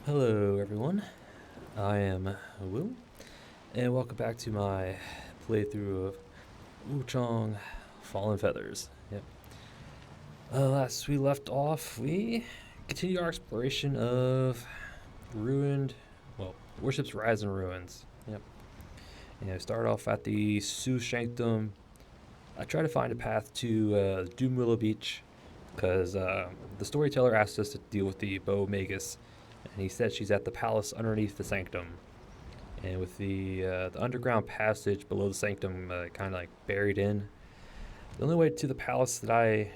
Hello everyone, I am Will, and welcome back to my playthrough of Wuchang Fallen Feathers. Yep. Last we left off, we continued our exploration of ruined, Worship's Rise and Ruins. Yep. And I started off at the Sioux Sanctum. I tried to find a path to Doom Willow Beach, because the storyteller asked us to deal with the Bai Magus, and he said she's at the palace underneath the sanctum. And with the underground passage below the sanctum kind of like buried in, the only way to the palace that I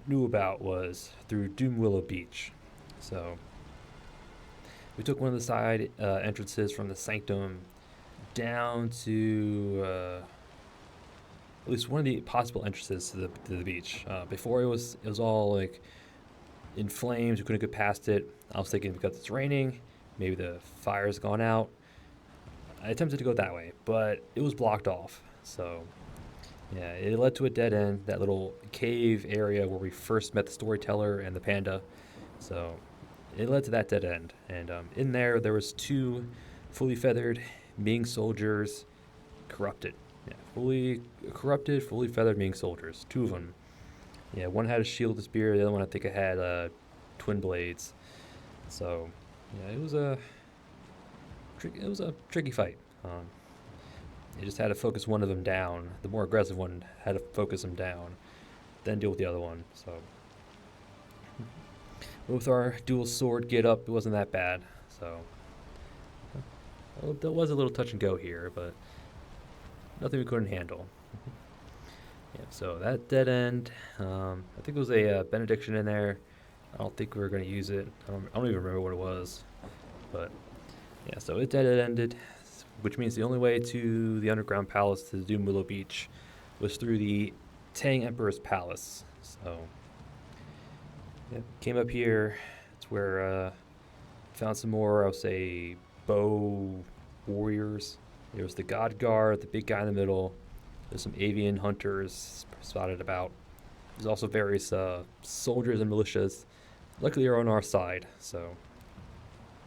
knew about was through Doom Willow Beach. So we took one of the side entrances from the sanctum down to at least one of the possible entrances to the beach. Before it was all like in flames. We couldn't get past it. I was thinking because it's raining, maybe the fire's gone out. I attempted to go that way, but it was blocked off. So yeah, it led to a dead end, that little cave area where we first met the storyteller and the panda. So it led to that dead end. And in there was two fully feathered Ming soldiers, corrupted. Yeah, fully corrupted, fully feathered Ming soldiers. Two of them. Yeah, one had a shield, a spear. The other one, I think, it had twin blades. So yeah, it was a tricky fight. You just had to focus one of them down. The more aggressive one had to focus him down, then deal with the other one. So with our dual sword get up, it wasn't that bad. So well, there was a little touch and go here, but nothing we couldn't handle. Yeah, so that dead end, I think it was a benediction in there. I don't think we were going to use it. I don't even remember what it was. But yeah, so it dead ended, which means the only way to the underground palace to Doom Willow Beach was through the Tang Emperor's Palace. So yeah, came up here. It's where found some more, I'll say, bow warriors. There was the God Guard, the big guy in the middle. There's some avian hunters spotted about. There's also various soldiers and militias. Luckily, are on our side. So,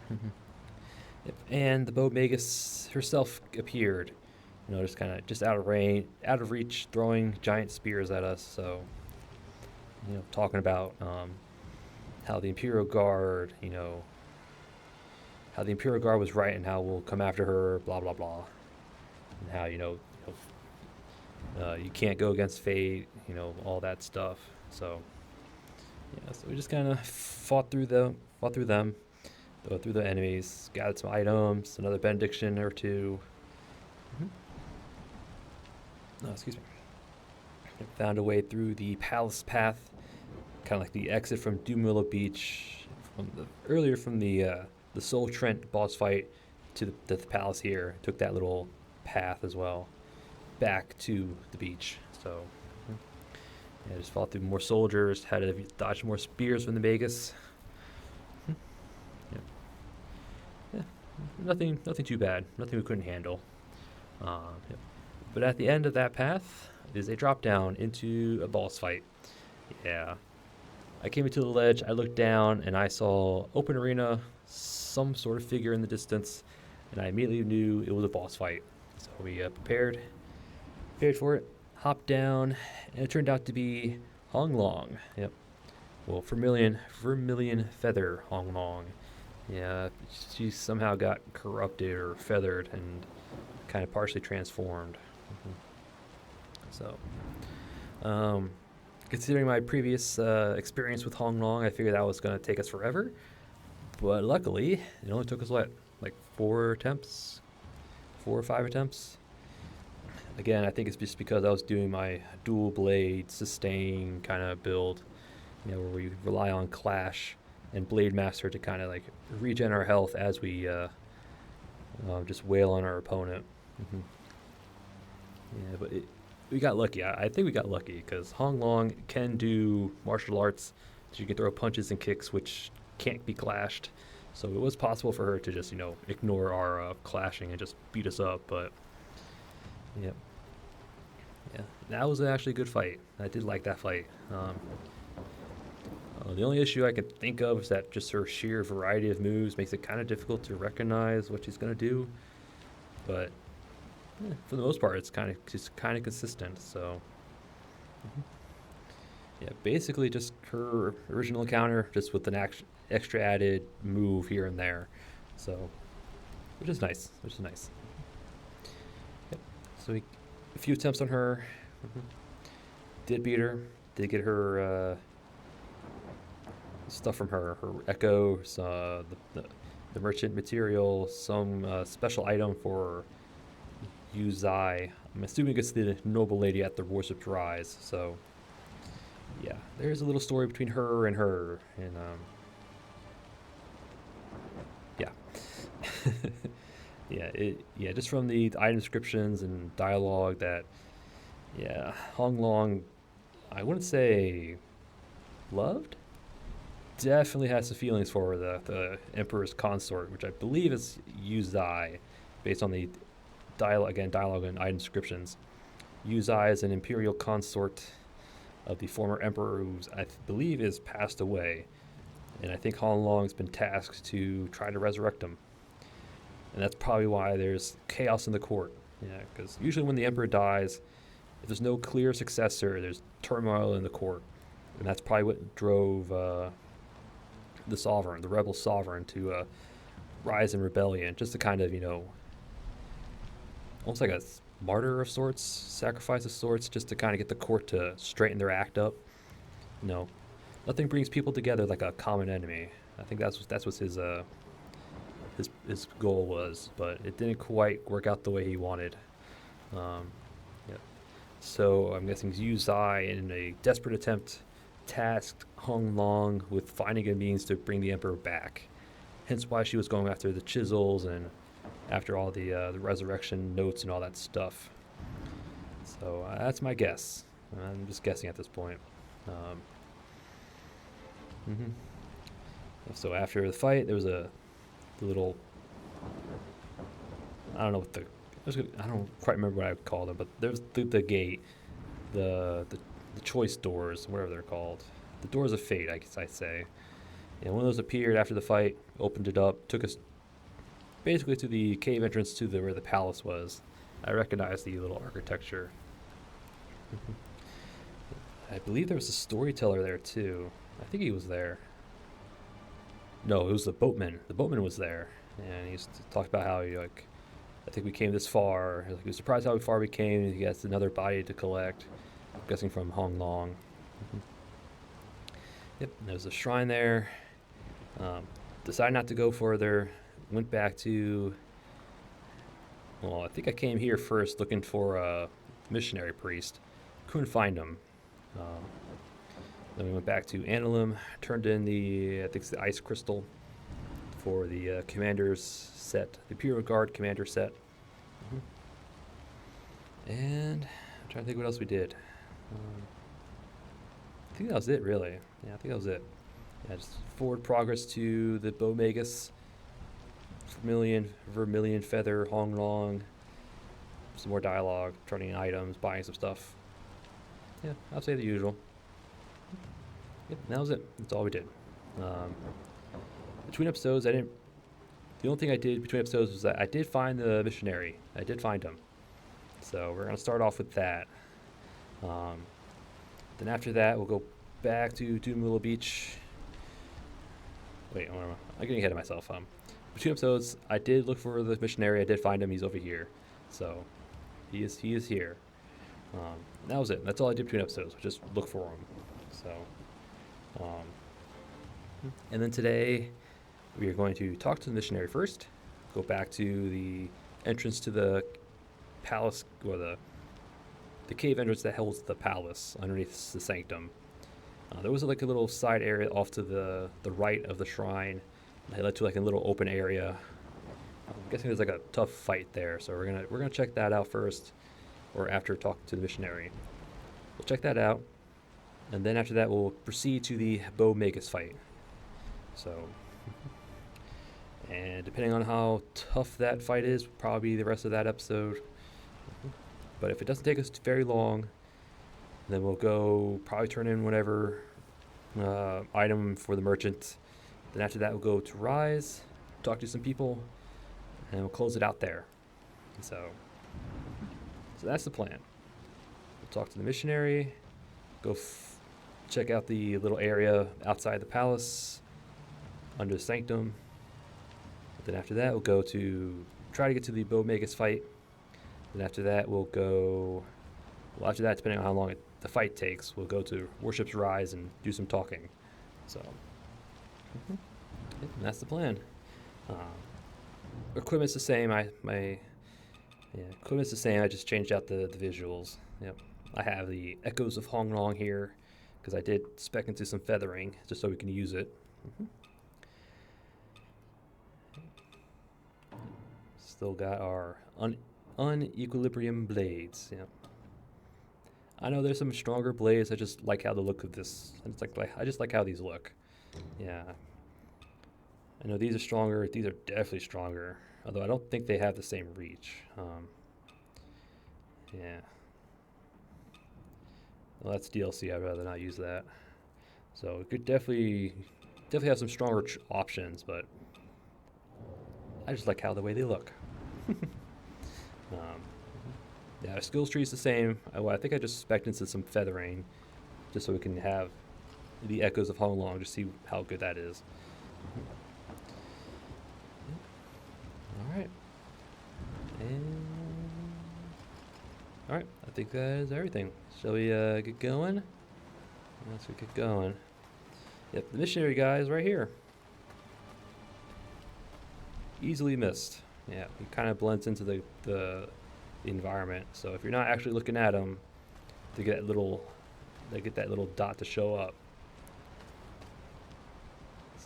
yep. And the Bai Magus herself appeared. Just kind of just out of range, out of reach, throwing giant spears at us. So, talking about how the Imperial Guard, how the Imperial Guard was right and how we'll come after her. Blah blah blah, and how you can't go against fate, all that stuff. So, yeah, so we just kind of fought through them, through the enemies, gathered some items, another benediction or two. Oh, excuse me. Found a way through the palace path, kind of like the exit from Doom Willow Beach, earlier from the Soul Trent boss fight to the palace here. Took that little path as well back to the beach. So yeah, just fought through more soldiers, had to dodge more spears from the Magus. Yeah. Yeah, nothing too bad, nothing we couldn't handle. Yeah. But at the end of that path is a drop down into a boss fight. Yeah, I came into the ledge, I looked down, and I saw open arena, some sort of figure in the distance, and I immediately knew it was a boss fight. So we prepared for it, hopped down, and it turned out to be Hong Long. Yep. Well, Vermilion Feather Hong Long. Yeah, she somehow got corrupted or feathered and kind of partially transformed. So, considering my previous experience with Hong Long, I figured that was going to take us forever. But luckily, it only took us, like 4 or 5 attempts? Again, I think it's just because I was doing my dual blade sustain kind of build, where we rely on Clash and Blade Master to kind of like regen our health as we just wail on our opponent. Yeah, but we got lucky. I think we got lucky because Hong Long can do martial arts, so you can throw punches and kicks which can't be clashed. So it was possible for her to just ignore our clashing and just beat us up, but. Yep. Yeah, that was actually a good fight. I did like that fight. The only issue I can think of is that just her sheer variety of moves makes it kind of difficult to recognize what she's going to do. But for the most part, it's just kind of consistent. So yeah, basically just her original encounter, just with an extra added move here and there. So which is nice. Yep. So a few attempts on her. Did beat her. Did get her stuff from her echo, the merchant material, some special item for Yuzai. I'm assuming it's the noble lady at the Worship's Rise. So yeah, there's a little story between her, and yeah, just from the item descriptions and dialogue that, yeah, Hong Long, I wouldn't say loved. Definitely has some feelings for the Emperor's consort, which I believe is Yuzai, based on the dialogue and item descriptions. Yuzai is an imperial consort of the former emperor, who I believe is passed away, and I think Hong Long's been tasked to try to resurrect him. And that's probably why there's chaos in the court. Yeah, because usually when the emperor dies, if there's no clear successor, there's turmoil in the court, and that's probably what drove the rebel sovereign, to rise in rebellion, just to kind of, almost like a martyr of sorts, sacrifice of sorts, just to kind of get the court to straighten their act up. Nothing brings people together like a common enemy. I think that's what his goal was, but it didn't quite work out the way he wanted. Yeah. So I'm guessing Yuzai, in a desperate attempt, tasked Hong Long with finding a means to bring the emperor back. Hence why she was going after the chisels and after all the resurrection notes and all that stuff. So that's my guess. I'm just guessing at this point. So after the fight, there was the little, I don't quite remember what I would call them, but there's the gate, the choice doors, whatever they're called, the doors of fate, I guess I say. And one of those appeared after the fight, opened it up, took us basically to the cave entrance to where the palace was. I recognized the little architecture. I believe there was a storyteller there too. I think he was there. No, it was the boatman. The boatman was there, and he used to talk about how I think we came this far. He was surprised how far we came. He has another body to collect. I'm guessing from Hong Long. Yep, and there's a shrine there. Decided not to go further. Went back to, I think I came here first looking for a missionary priest. Couldn't find him. Then we went back to Annalum, turned in I think it's the ice crystal for the commander's set, the Imperial Guard commander set. And I'm trying to think what else we did. I think that was it, really. Yeah, I think that was it. Yeah, just forward progress to the Magus, Vermilion Feather, Hong Long, some more dialogue, turning in items, buying some stuff. Yeah, I'll say the usual. Yep, that was it. That's all we did. Between episodes, the only thing I did between episodes was that I did find the missionary. I did find him. So we're going to start off with that. Then after that, we'll go back to Doomula Beach. Wait, I'm getting ahead of myself. Between episodes, I did look for the missionary. I did find him. He's over here. So he is here. That was it. That's all I did between episodes. Just look for him. So, and then today we are going to talk to the missionary first. Go back to the entrance to the palace, or the cave entrance that holds the palace underneath the sanctum. There was like a little side area off to the right of the shrine. It led to like a little open area. I'm guessing there's like a tough fight there, so we're gonna check that out first, or after talking to the missionary. We'll check that out, and then after that we'll proceed to the Magus fight. So, and depending on how tough that fight is, will probably be the rest of that episode. But if it doesn't take us very long, then we'll go probably turn in whenever item for the merchant. Then after that, we'll go to Rise, talk to some people, and we'll close it out there. So that's the plan. We'll talk to the missionary, go check out the little area outside the palace, under the sanctum. Then after that, we'll go to try to get to the Magus fight. Then after that, we'll go. Well, after that, depending on how long the fight takes, we'll go to Worship's Rise and do some talking. So, yeah, that's the plan. Equipment's the same. Equipment's the same. I just changed out the visuals. Yep. I have the Echoes of Honglong here because I did spec into some feathering just so we can use it. Still got our unequilibrium blades. Yep. I know there's some stronger blades. I just like how the look of this. I just like how these look. Yeah. I know these are stronger. These are definitely stronger. Although I don't think they have the same reach. Yeah. Well, that's DLC. I'd rather not use that. So it could definitely have some stronger options, but I just like how the way they look. Yeah, our skills tree is the same. I think I just spec'd into some feathering just so we can have the Echoes of Honglong to see how good that is. Alright. Alright, I think that is everything. Shall we get going? Let's get going. Yep, the missionary guy is right here. Easily missed. Yeah, he kind of blends into the environment. So if you're not actually looking at him, they get that little dot to show up.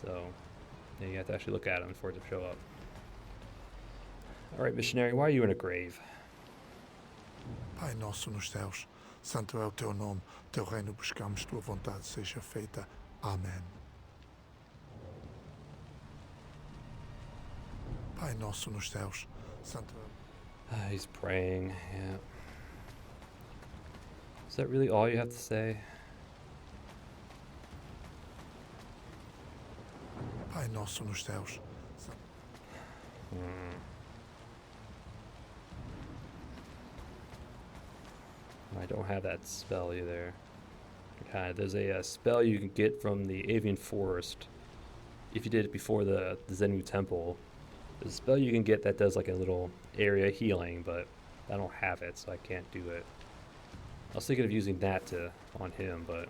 So yeah, you have to actually look at him for it to show up. All right, missionary, why are you in a grave? Pai nosso nos céus, santo é o teu nome, teu reino buscamos, tua vontade seja feita. Amém. Pai nosso nos céus, santo He's praying, yeah. Is that really all you have to say? Pai nosso nos céus. I don't have that spell either. There's a spell you can get from the Avian Forest. If you did it before the Zenu Temple, there's a spell you can get that does like a little area healing, but I don't have it, so I can't do it. I was thinking of using that on him, but...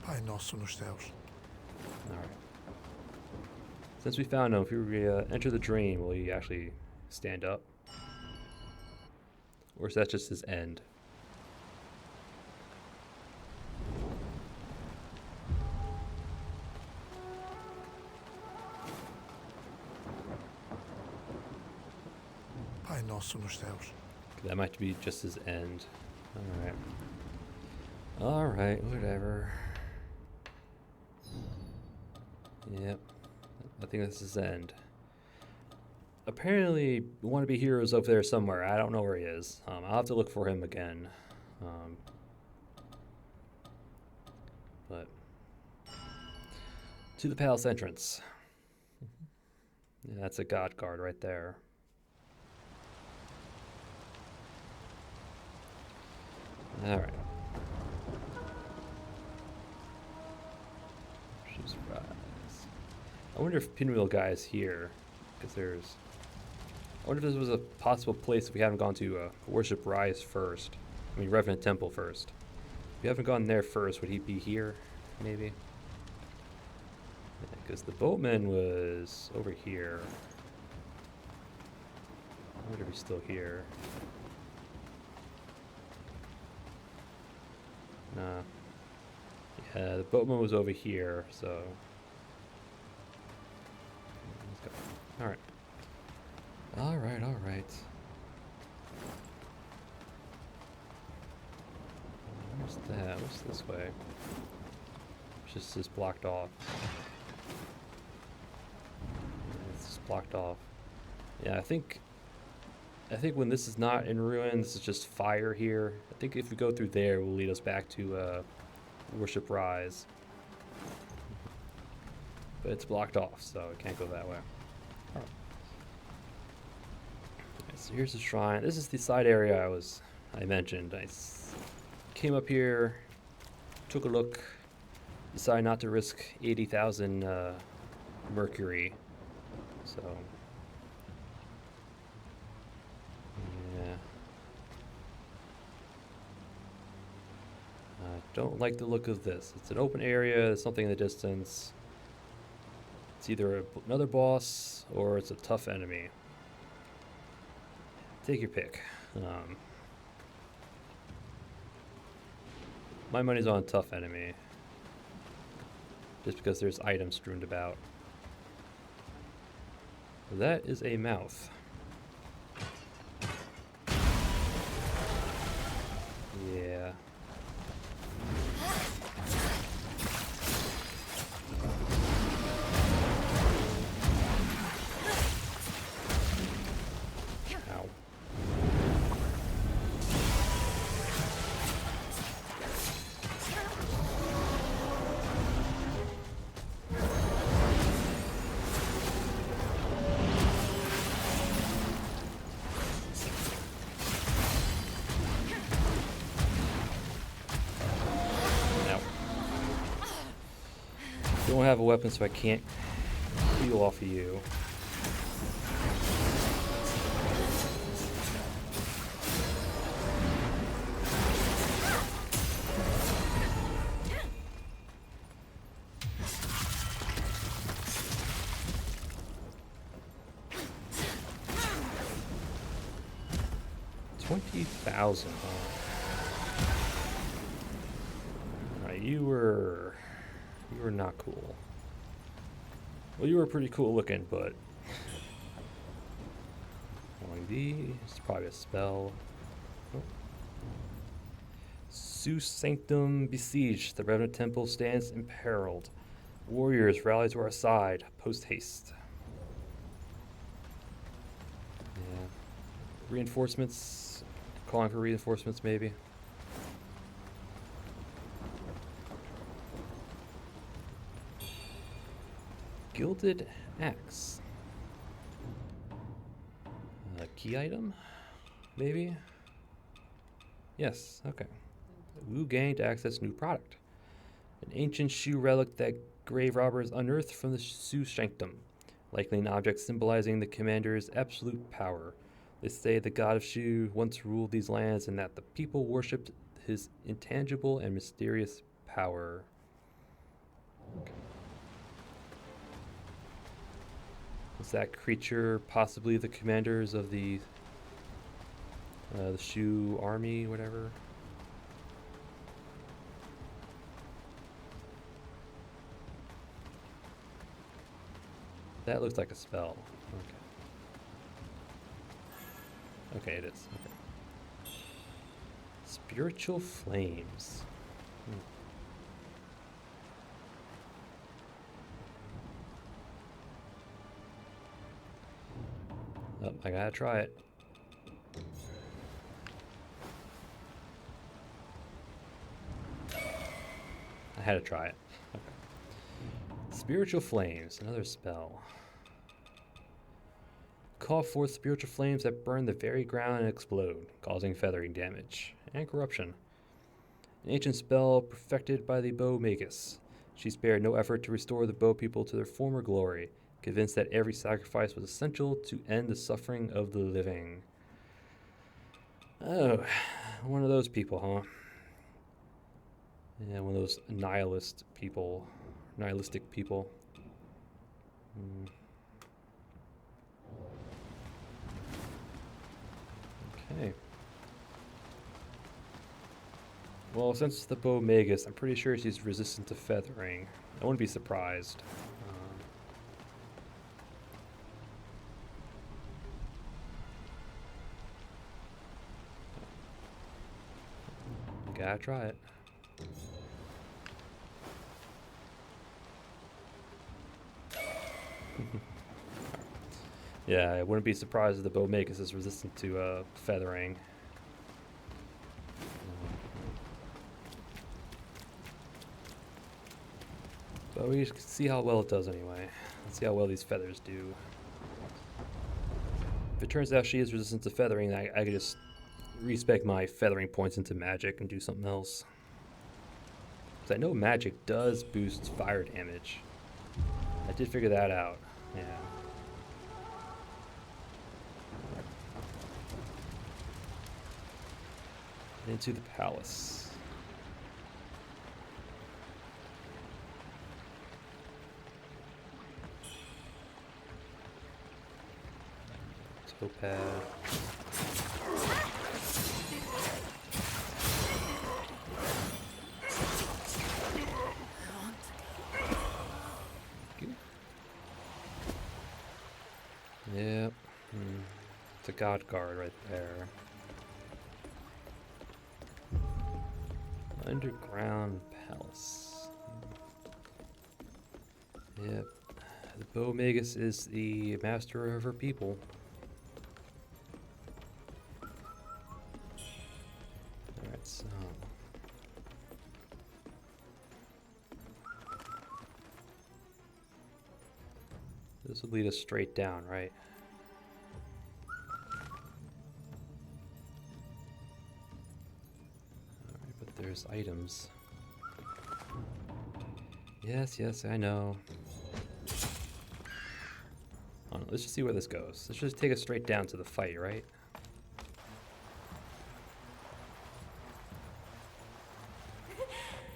Pai nosso nos céus. Alright. Since we found him, if we enter the dream, will he actually stand up? Or is that just his end? Pai nosso nos céus. That might be just his end. Alright. Alright, whatever. Yep. I think that's his end. Apparently, wannabe hero's over there somewhere. I don't know where he is. I'll have to look for him again. But to the palace entrance. Yeah, that's a god guard right there. All right. I wonder if Pinwheel Guy is here, because there's... I wonder if this was a possible place if we haven't gone to Worship Rise first. I mean, Revenant Temple first. If we haven't gone there first, would he be here, maybe? Because the boatman was over here. I wonder if he's still here. Nah. Yeah, the boatman was over here, so... Alright. Alright, alright. Where's that? What's this way? It's just blocked off. It's just blocked off. Yeah, I think when this is not in ruin, this is just fire here. I think if we go through there, it will lead us back to Worship Rise. but it's blocked off, so it can't go that way. Alright. Okay, so here's the shrine. This is the side area I mentioned. Came up here, took a look, decided not to risk 80,000 mercury. So yeah, I don't like the look of this. It's an open area. There's something in the distance. It's either another boss or it's a tough enemy. Take your pick. My money's on tough enemy, just because there's items strewn about. That is a mouth. Yeah. Ow. Don't have a weapon, so I can't heal off of you. $20,000. Alright, you were not cool. Well, you were pretty cool looking, but it's probably a spell. Oh. Succumbed besieged. The Revenant Temple stands imperiled. Warriors rally to our side. Post haste. Yeah. Reinforcements. Calling for reinforcements, maybe. Gilded axe. A key item? Maybe? Yes, okay. Wu gained to access new product. An ancient Shu relic that grave robbers unearthed from the Su sanctum. Likely an object symbolizing the commander's absolute power. They say the god of Shu once ruled these lands and that the people worshipped his intangible and mysterious power. Okay. Is that creature possibly the commanders of the Shu army, whatever? That looks like a spell. Okay. Okay, it is. Okay. Spiritual flames. Oh, I gotta try it. I had to try it. Okay. Spiritual flames, another spell. Call forth spiritual flames that burn the very ground and explode, causing feathering damage and corruption. An ancient spell perfected by the Bai Magus. She spared no effort to restore the bow people to their former glory, convinced that every sacrifice was essential to end the suffering of the living. Oh, one of those people, huh? Yeah, one of those nihilistic people. Okay. Well, since the Bai Magus, I'm pretty sure she's resistant to feathering. I wouldn't be surprised. Gotta try it. Yeah, I wouldn't be surprised if the Bai Magus is resistant to feathering. But we can see how well it does anyway. Let's see how well these feathers do. If it turns out she is resistant to feathering, I could just respec my feathering points into magic and do something else. Because I know magic does boost fire damage. I did figure that out. Yeah. Into the palace. Topaz. Yep. It's a god guard right there. Underground palace. Yep. The Bai Magus is the master of her people. Alright, so. This would lead us straight down, right? Alright, but there's items. Yes, I know. Hold on, let's just see where this goes. Let's just take us straight down to the fight, right?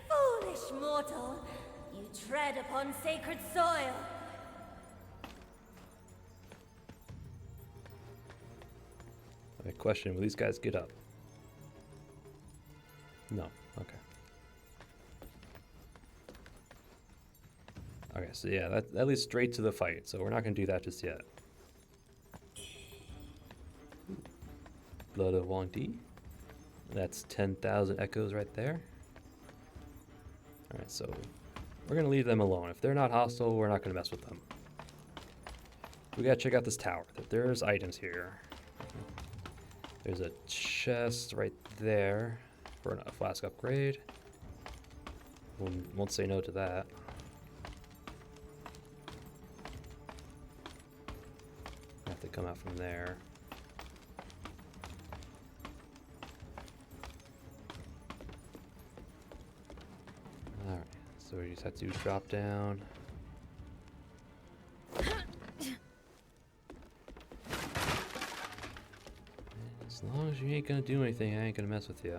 Foolish mortal, you tread upon sacred soil. Okay, question, will these guys get up? No, okay. Okay, so yeah, that leads straight to the fight, so we're not going to do that just yet. Blood of Wang Di. That's 10,000 echoes right there. Alright, so we're going to leave them alone. If they're not hostile, we're not going to mess with them. We got to check out this tower. There's items here. There's a chest right there for a flask upgrade. Won't say no to that. I have to come out from there. Alright, so we just have to drop down. As long as you ain't gonna do anything, I ain't gonna mess with you.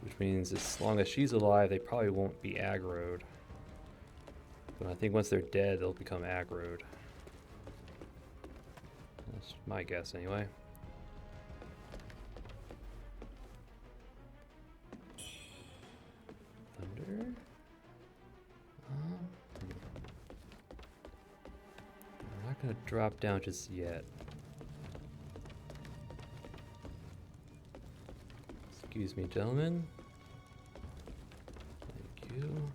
Which means as long as she's alive, they probably won't be aggroed. But I think once they're dead, they'll become aggroed. That's my guess anyway. Thunder? We're not gonna drop down just yet. Excuse me, gentlemen. Thank you.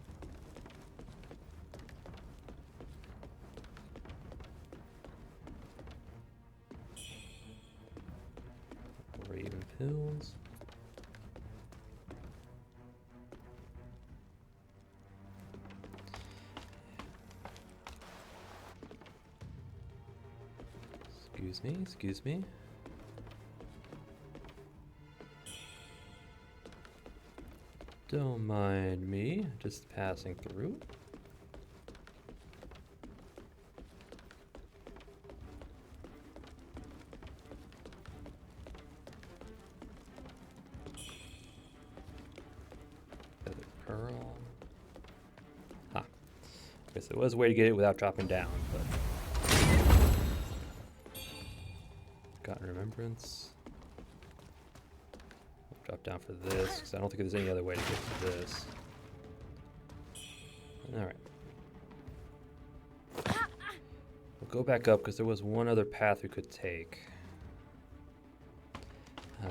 Raven pills. Excuse me. Don't mind me, just passing through. Feather pearl. Ha. Okay, so there was a way to get it without dropping down, but Forgotten Remembrance. Drop down for this, because I don't think there's any other way to get to this. Alright. We'll go back up, because there was one other path we could take.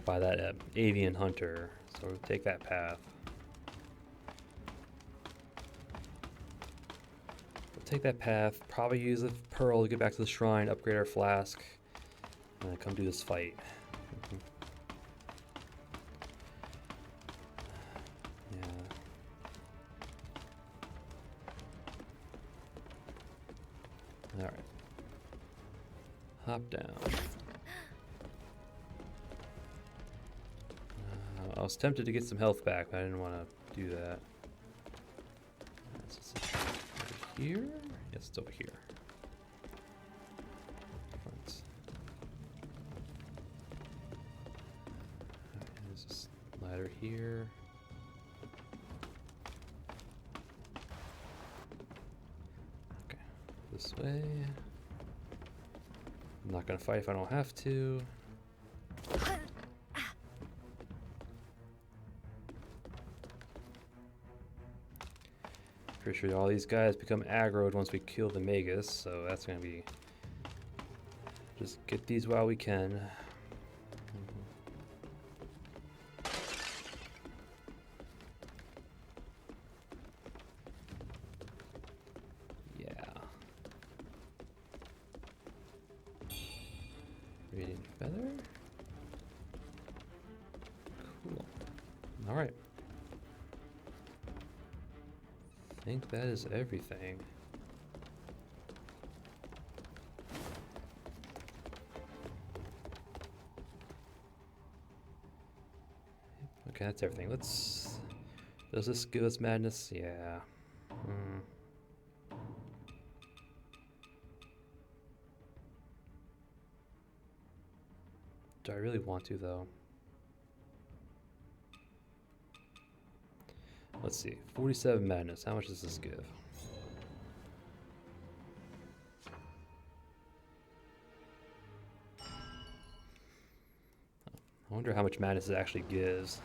By that avian hunter. So we'll take that path. We'll take that path, probably use the pearl to get back to the shrine, upgrade our flask, and then come do this fight. Hop down. I was tempted to get some health back, but I didn't want to do that. Is it over here? Yes, it's over here. Front. Alright, there's this ladder here. Okay, this way. I'm not gonna fight if I don't have to. Pretty sure all these guys become aggroed once we kill the Magus, so that's gonna be just get these while we can. Yeah. Radiant feather. Cool. All right. I think that is everything. Okay, that's everything. Let's... Does this give us madness? Yeah. Do I really want to, though? Let's see. 47 madness. How much does this give? I wonder how much madness it actually gives.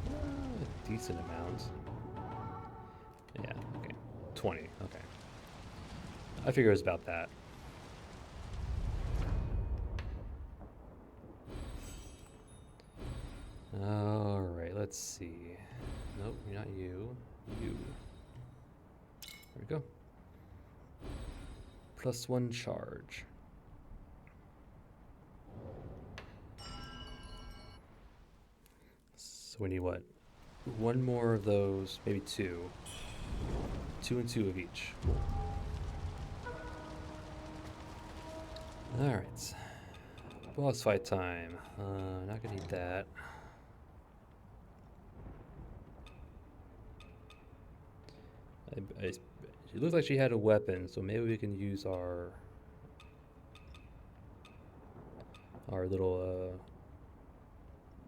A decent amount. Yeah, okay. 20, okay. I figure it was about that. Alright, let's see. Nope, you're not you. You. There we go. +1 charge. So we need what? One more of those, maybe two. 2 and 2 of each. Alright. Boss fight time. Not gonna need that. She looked like she had a weapon, so maybe we can use our little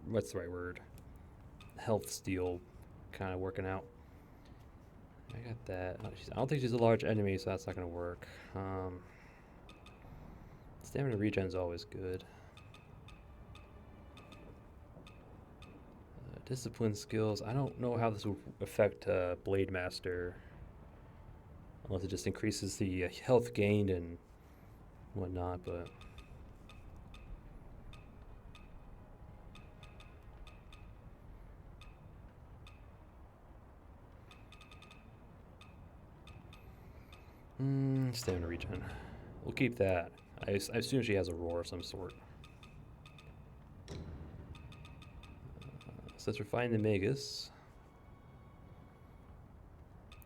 what's the right word? Health steal, kind of working out. I got that. I don't think she's a large enemy, so that's not gonna work. Stamina regen is always good. Discipline skills. I don't know how this will affect Blade Master. Unless it just increases the health gained and whatnot, but... Stamina regen. We'll keep that. I assume she has a roar of some sort. Since we're fighting the Magus...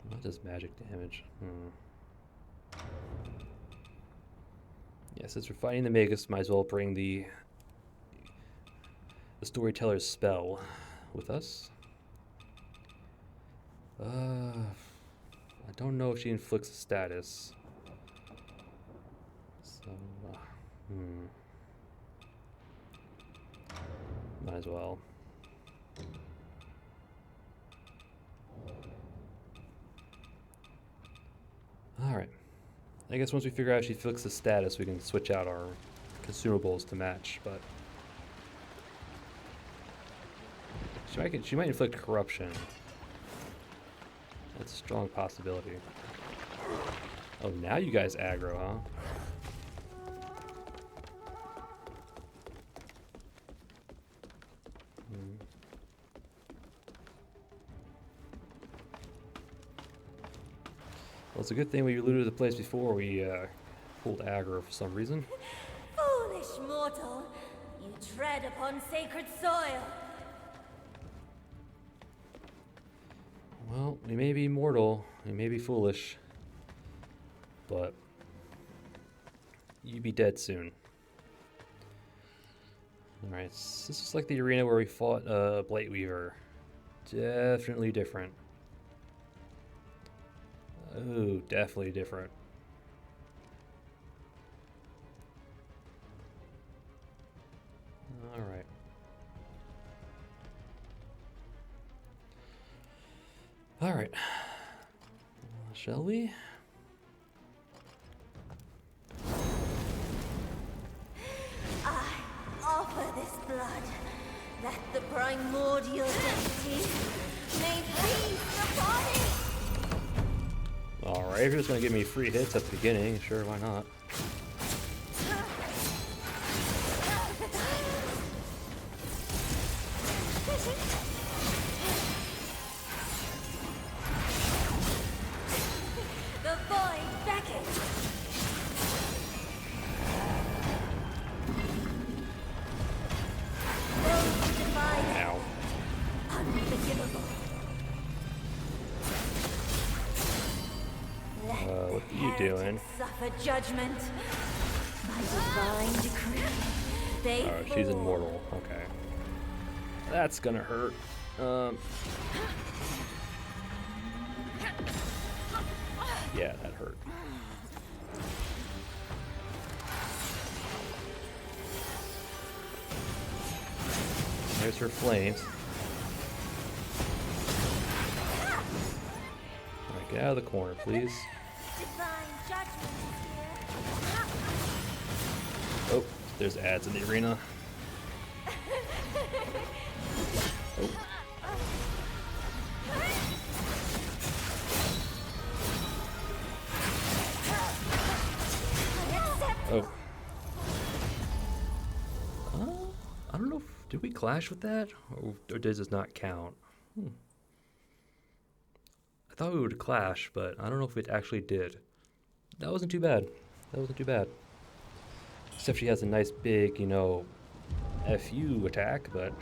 What does magic damage? Yeah, since we're fighting the Magus, might as well bring the storyteller's spell with us. I don't know if she inflicts a status. So, might as well. Alright. I guess once we figure out she inflicts the status, we can switch out our consumables to match, but... She might inflict corruption. That's a strong possibility. Oh, now you guys aggro, huh? Well, it's a good thing we looted the place before we pulled aggro for some reason. Foolish mortal! You tread upon sacred soil! Well, we may be mortal, we may be foolish. but you'd be dead soon. Alright, so this is like the arena where we fought Blight Weaver. Definitely different. Oh, definitely different. Alright. Alright. Shall we? I offer this blood, that the primordial deity may feast upon it. Alright, if you're just gonna give me free hits at the beginning, sure, why not? The void beckons. Those who defy it, Ow. unforgivable. Let What the are you doing? heretics suffer judgment. By divine decree, they Alright, she's fall. immortal. Okay. That's gonna hurt. Yeah, that hurt. There's her flames. Alright, get out of the corner, please. Divine judgment is here. Oh, there's ads in the arena. Oh. Oh. I don't know if, did we clash with that? Or does this not count? I thought we would clash, but I don't know if it actually did. That wasn't too bad. That wasn't too bad. Except she has a nice big, you know, FU attack, but...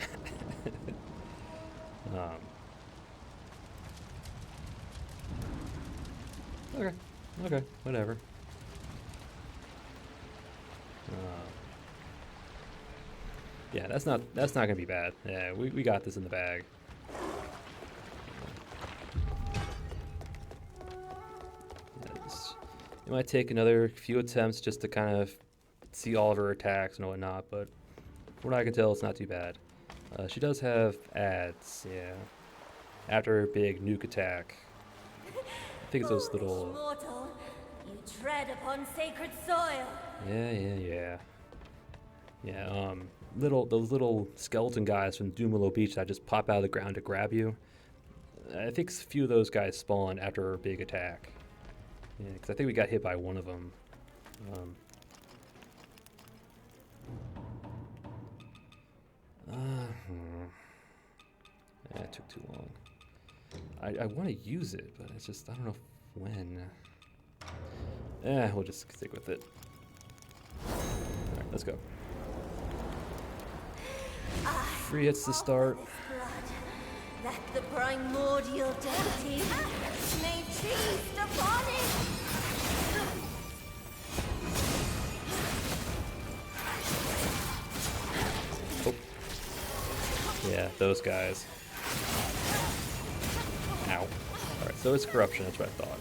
Okay, whatever. Yeah, that's not gonna be bad. Yeah, we got this in the bag. It might take another few attempts just to kind of see all of her attacks and whatnot, but from what I can tell, it's not too bad. She does have ads, yeah. After her big nuke attack. I think it's those Foolish little... mortal, you tread upon sacred soil. Yeah. Those little skeleton guys from Dumelo Beach that just pop out of the ground to grab you. I think a few of those guys spawn after her big attack. Yeah, because I think we got hit by one of them. Yeah, it took too long. I want to use it, but it's just, I don't know when. We'll just stick with it. Alright, let's go. Free hits to start. This blood, that the primordial deity may feast upon it. Oh. Yeah, those guys. Ow. Alright, so it's corruption, that's what I thought.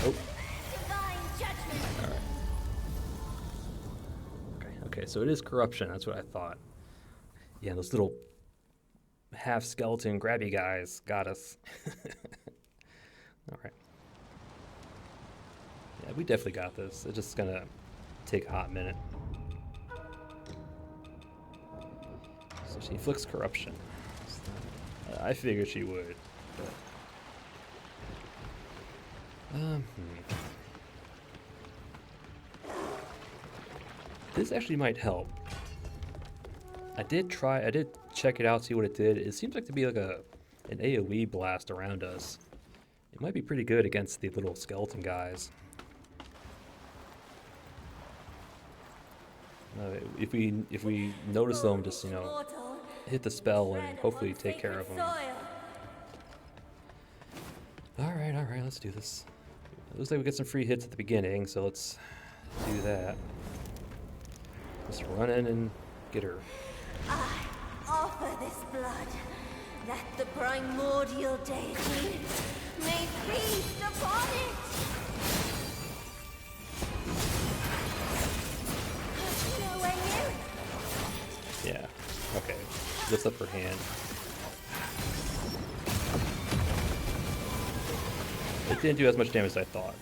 Oh. Divine judgment. Alright. Okay, so it is corruption, that's what I thought. Yeah, those little half skeleton grabby guys got us. Alright. Yeah, we definitely got this. It's just gonna take a hot minute. So she inflicts corruption. I figured she would. But, This actually might help. I did check it out, see what it did. It seems like to be like an AoE blast around us. It might be pretty good against the little skeleton guys. If we notice them, just, you know, Mortal, hit the spell and Tread hopefully upon take care of sacred them. soil. Alright, let's do this. It looks like we get some free hits at the beginning, so let's do that. Just run in and get her. I offer this blood, that the primordial deity may feast upon it. Nowhere near it. Yeah, okay. Lifts up her hand. It didn't do as much damage as I thought.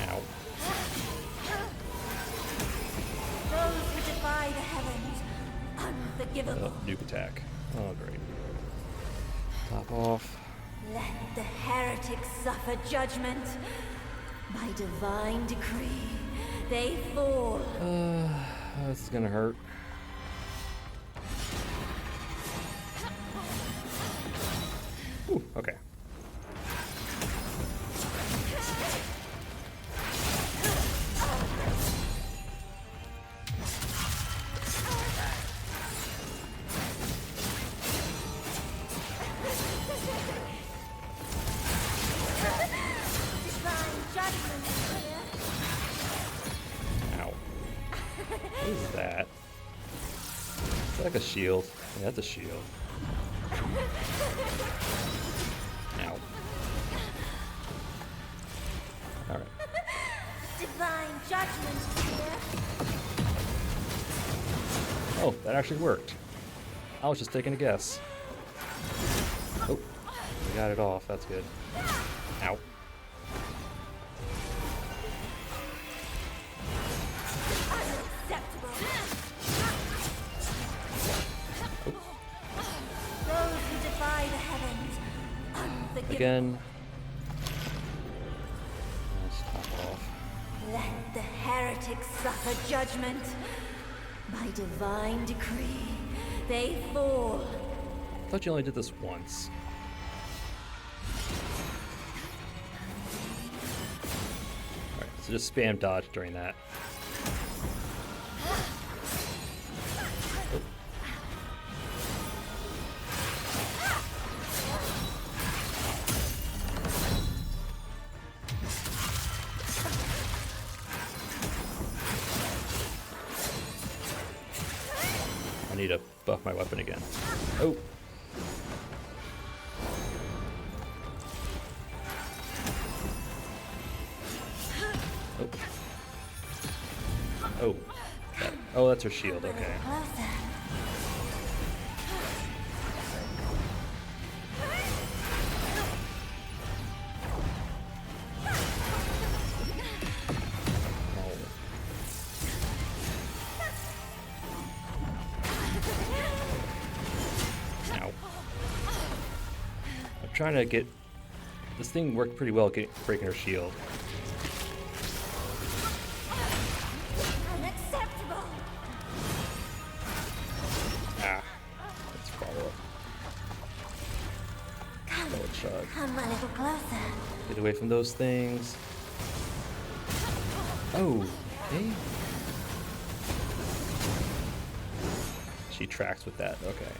Ow. Those who defy the heavens, unforgivable. Oh, nuke attack. Oh, great. Top off. Let the heretics suffer judgment. By divine decree, they fall. This is gonna hurt. Ooh, okay. Divine judgment is here. Ow. What is that? It's like a shield. Yeah, that's a shield. Ow. Alright. Divine judgment is here. Oh, that actually worked. I was just taking a guess. Oh, we got it off. That's good. Ow. Unacceptable. Those who defy the heavens, unforgivable. Again. Let's top off. Let the heretics suffer judgment. By divine decree, they fall. I thought you only did this once. Alright, so just spam dodge during that. Oh. I need to buff my weapon again. Oh. Oh. Oh, that's her shield, okay. Closer. Oh. Ow. I'm trying to get... This thing worked pretty well breaking her shield. Unacceptable. Ah. Let's follow up. Forward shot. Come a little closer. Get away from those things. Oh, okay. She tracks with that, okay.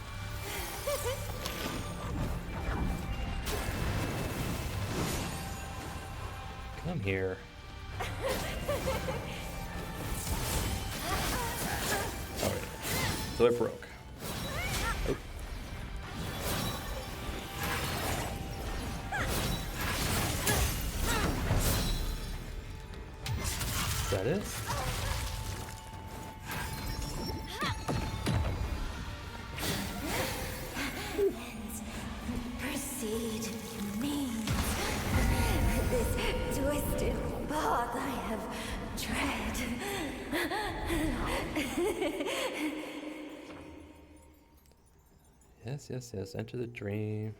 Come here. Alright. So it broke. Oh. Is that it? Proceed, means this twisted path I have tread. Yes. Enter the dream.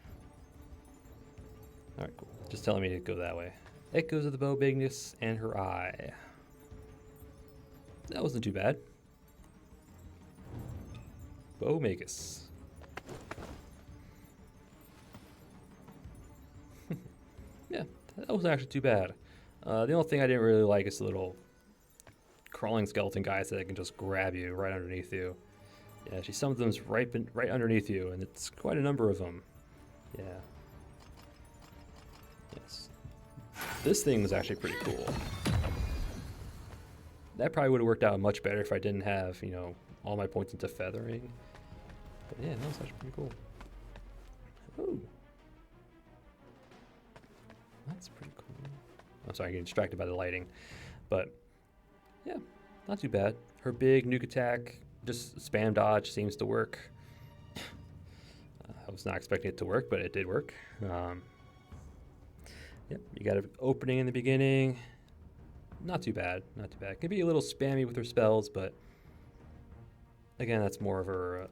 Alright, cool. Just telling me to go that way. Echoes of the bow bigness and her eye. That wasn't too bad. Magus. Yeah, that wasn't actually too bad. The only thing I didn't really like is the little crawling skeleton guys that can just grab you right underneath you. Yeah, she summons them right underneath you, and it's quite a number of them. Yeah. Yes. This thing was actually pretty cool. That probably would have worked out much better if I didn't have, you know, all my points into feathering. But yeah, that was actually pretty cool. Ooh. That's pretty cool. I'm sorry, I get distracted by the lighting. But yeah, not too bad. Her big nuke attack, just spam dodge, seems to work. I was not expecting it to work, but it did work. Yep, you got an opening in the beginning. Not too bad, not too bad. Can be a little spammy with her spells, but again, that's more of her.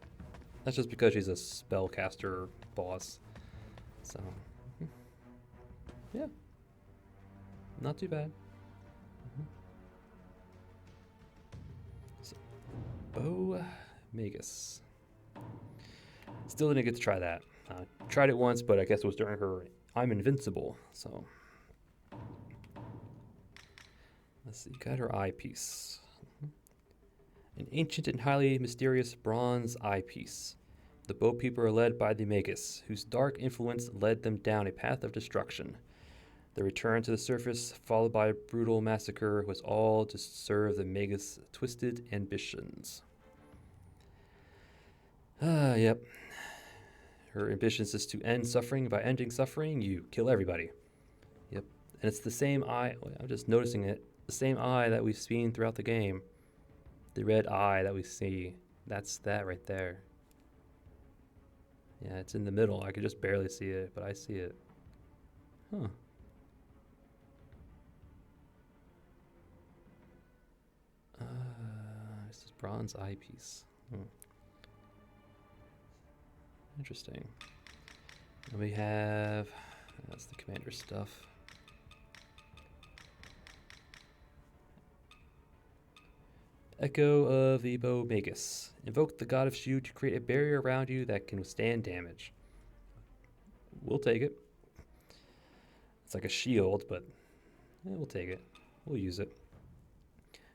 That's just because she's a spellcaster boss. So, yeah, not too bad. So, Bai Magus. Still didn't get to try that. Tried it once, but I guess it was during her I'm Invincible. So, let's see. Got her eyepiece. An ancient and highly mysterious bronze eyepiece. The bow people are led by the Magus, whose dark influence led them down a path of destruction. Their return to the surface, followed by a brutal massacre, was all to serve the Magus' twisted ambitions. Yep. Her ambitions is to end suffering. By ending suffering, you kill everybody. Yep. And it's the same eye. I'm just noticing it. The same eye that we've seen throughout the game. The red eye that we see. That's that right there. Yeah, it's in the middle. I could just barely see it, but I see it. Huh. This is bronze eyepiece. Interesting. And we have, that's the commander stuff. Echo of the Bai Magus. Invoke the god of Shu to create a barrier around you that can withstand damage. We'll take it. It's like a shield, but we'll take it. We'll use it.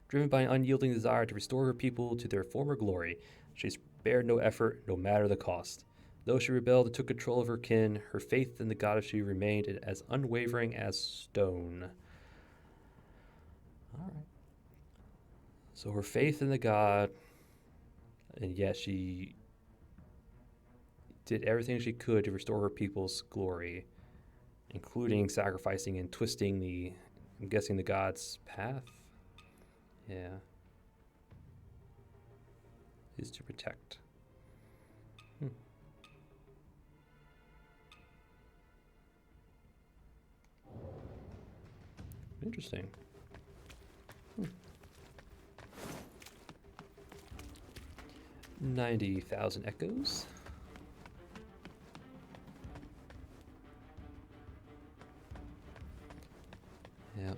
Driven by an unyielding desire to restore her people to their former glory, she spared no effort, no matter the cost. Though she rebelled and took control of her kin, her faith in the god of Shu remained as unwavering as stone. All right. So her faith in the god, and yet she did everything she could to restore her people's glory, including sacrificing and twisting the, I'm guessing, the god's path. Yeah. Is to protect. Interesting. 90,000 echoes. Yep.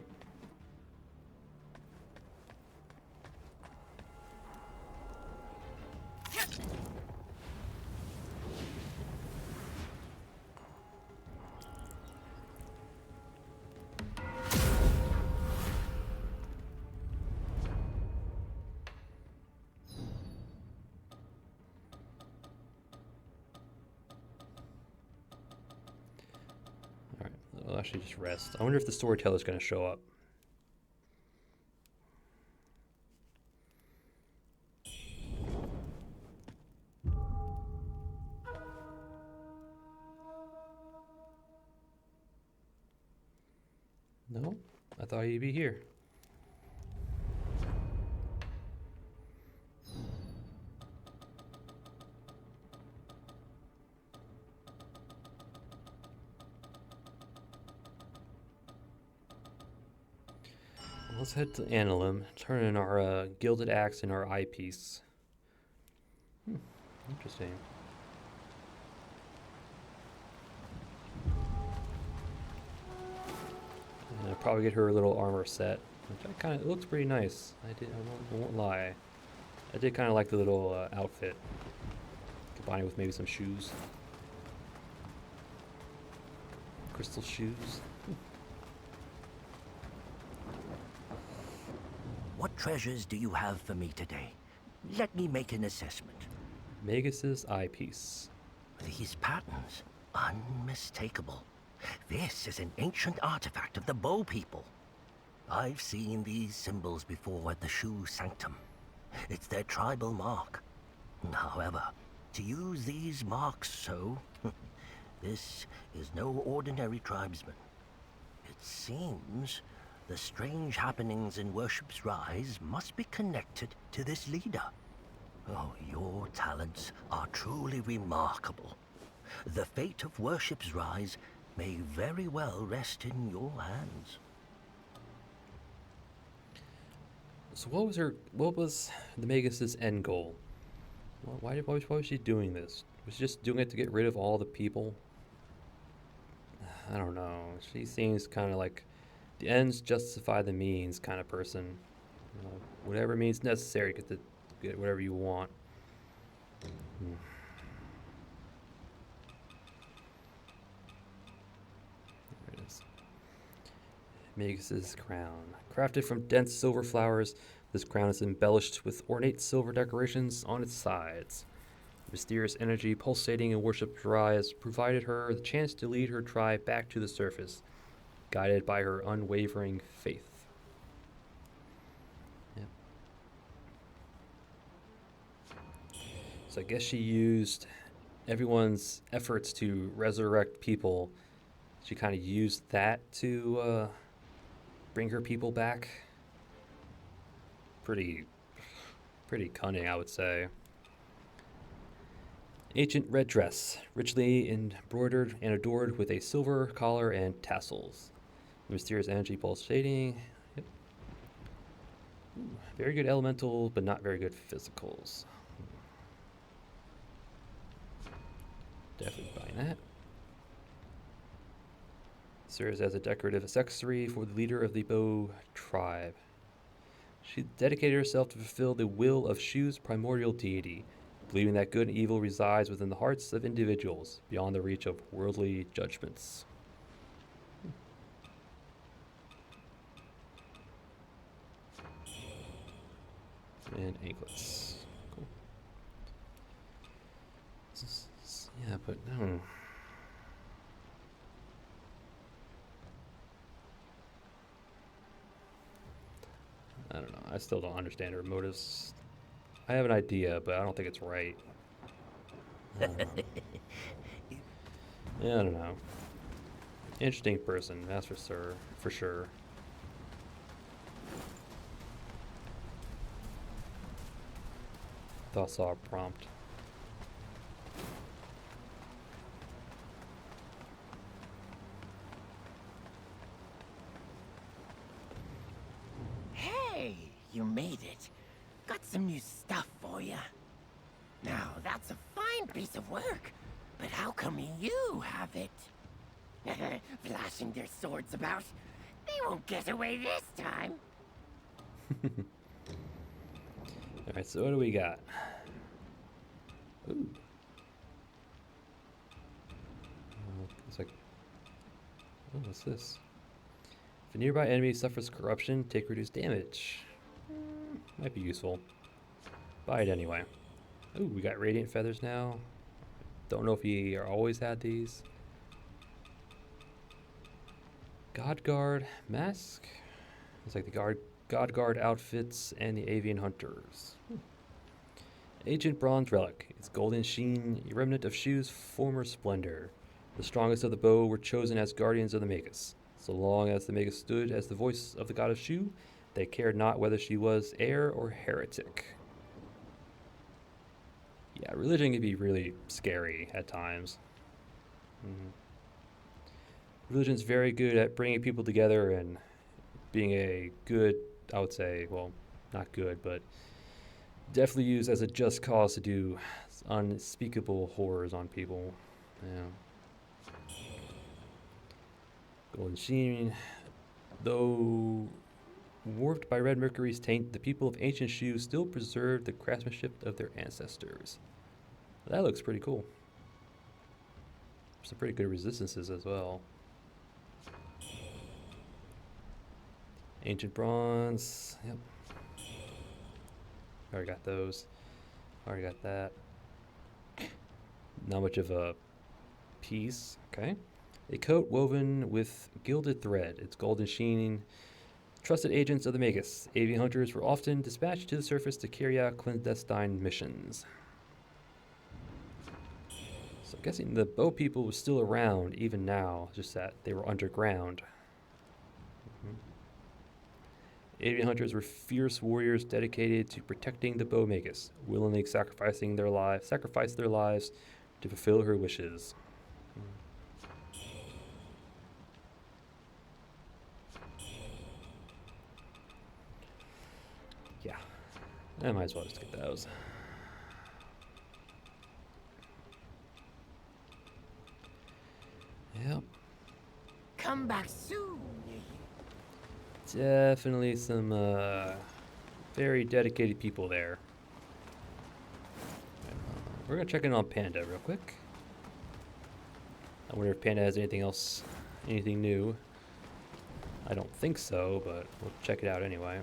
I'll actually just rest. I wonder if the storyteller's going to show up. No? I thought he'd be here. Let's head to Annalum, turn in our gilded axe and our eyepiece. Interesting. And I'll probably get her a little armor set, which I kind of looks pretty nice. I won't lie. I did kind of like the little outfit. Combine it with maybe some shoes. Crystal shoes. What treasures do you have for me today? Let me make an assessment. Magus's eyepiece. These patterns, unmistakable. This is an ancient artifact of the Bow people. I've seen these symbols before at the Shu Sanctum. It's their tribal mark. However, to use these marks so, this is no ordinary tribesman. It seems the strange happenings in Worship's Rise must be connected to this leader. Oh, your talents are truly remarkable. The fate of Worship's Rise may very well rest in your hands. So what was the Magus's end goal? Why was she doing this? Was she just doing it to get rid of all the people? I don't know. She seems kind of like the ends justify the means kind of person. You know, whatever means necessary to get whatever you want. There it is. Magus's crown. Crafted from dense silver flowers, this crown is embellished with ornate silver decorations on its sides. Mysterious energy pulsating in Worship's Rise provided her the chance to lead her tribe back to the surface, guided by her unwavering faith. Yep. So I guess she used everyone's efforts to resurrect people. She kind of used that to bring her people back. Pretty cunning, I would say. Ancient red dress, richly embroidered and adorned with a silver collar and tassels. Mysterious energy pulsating. Yep. Ooh, very good elemental, but not very good physicals. Definitely buying that. Serves as a decorative accessory for the leader of the Bow tribe. She dedicated herself to fulfill the will of Shu's primordial deity, believing that good and evil resides within the hearts of individuals, beyond the reach of worldly judgments. And anklets. Cool. Yeah, but no. I don't know. I still don't understand her motives. I have an idea, but I don't think it's right. Yeah, I don't know. Interesting person, that's for sure. Thought I saw a prompt. Hey, you made it. Got some new stuff for you. Now, that's a fine piece of work, but how come you have it? Flashing their swords about. They won't get away this time. Alright, so what do we got? Ooh. It's like... Oh, what's this? If a nearby enemy suffers corruption, take reduced damage. Might be useful. Buy it anyway. Ooh, we got radiant feathers now. Don't know if he always had these. God Guard mask. It's like the God Guard outfits and the avian hunters. Ancient bronze relic. Its golden sheen, a remnant of Shu's former splendor. The strongest of the Bow were chosen as guardians of the Magus. So long as the Magus stood as the voice of the god of Shu, they cared not whether she was heir or heretic. Yeah, religion can be really scary at times. Religion's very good at bringing people together and being a good, I would say, well, not good, but definitely used as a just cause to do unspeakable horrors on people. Yeah. Golden Sheen. Though warped by Red Mercury's taint, the people of ancient Shu still preserve the craftsmanship of their ancestors. That looks pretty cool. Some pretty good resistances as well. Ancient bronze. Yep. Already got those. Already got that. Not much of a piece. Okay. A coat woven with gilded thread. Its golden sheen. Trusted agents of the Magus. Avian hunters were often dispatched to the surface to carry out clandestine missions. So I'm guessing the bow people were still around even now, just that they were underground. Avian hunters were fierce warriors dedicated to protecting the bow Magus, willingly sacrificed their lives to fulfill her wishes. Yeah, I might as well just get those. Yep. Come back soon. Definitely some very dedicated people there. We're gonna check in on Panda real quick. I wonder if Panda has anything else, anything new. I don't think so, but we'll check it out anyway.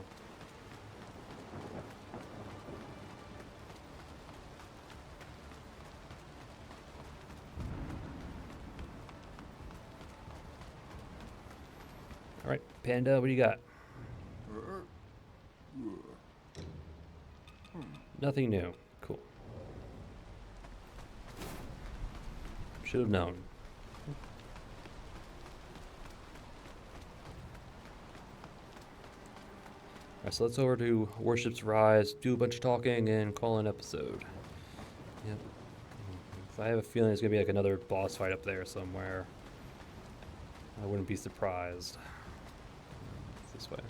All right, Panda, what do you got? Nothing new. Cool. Should have known. Alright, so let's over to Worship's Rise, do a bunch of talking, and call an episode. Yep. So I have a feeling there's gonna be like another boss fight up there somewhere. I wouldn't be surprised. It's this way.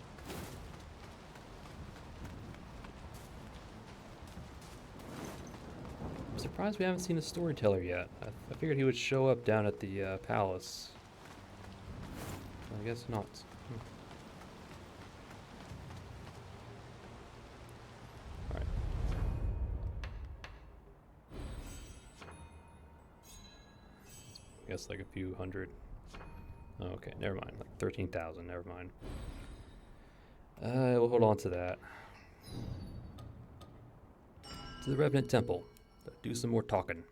I'm surprised we haven't seen a storyteller yet. I figured he would show up down at the palace. I guess not. Alright. I guess like a few hundred. Oh, okay, never mind. Like 13,000, never mind. We'll hold on to that. To the Revenant Temple. Do some more talking.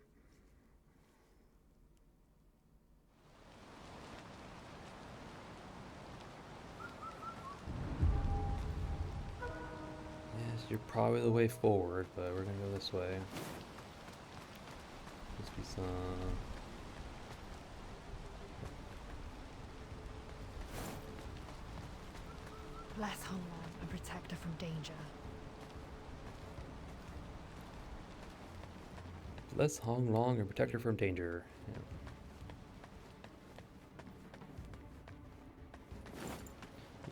Yes, you're probably the way forward, but we're gonna go this way. Must be some... Bless Honglong and protect her from danger. Bless Honglong and protect her from danger.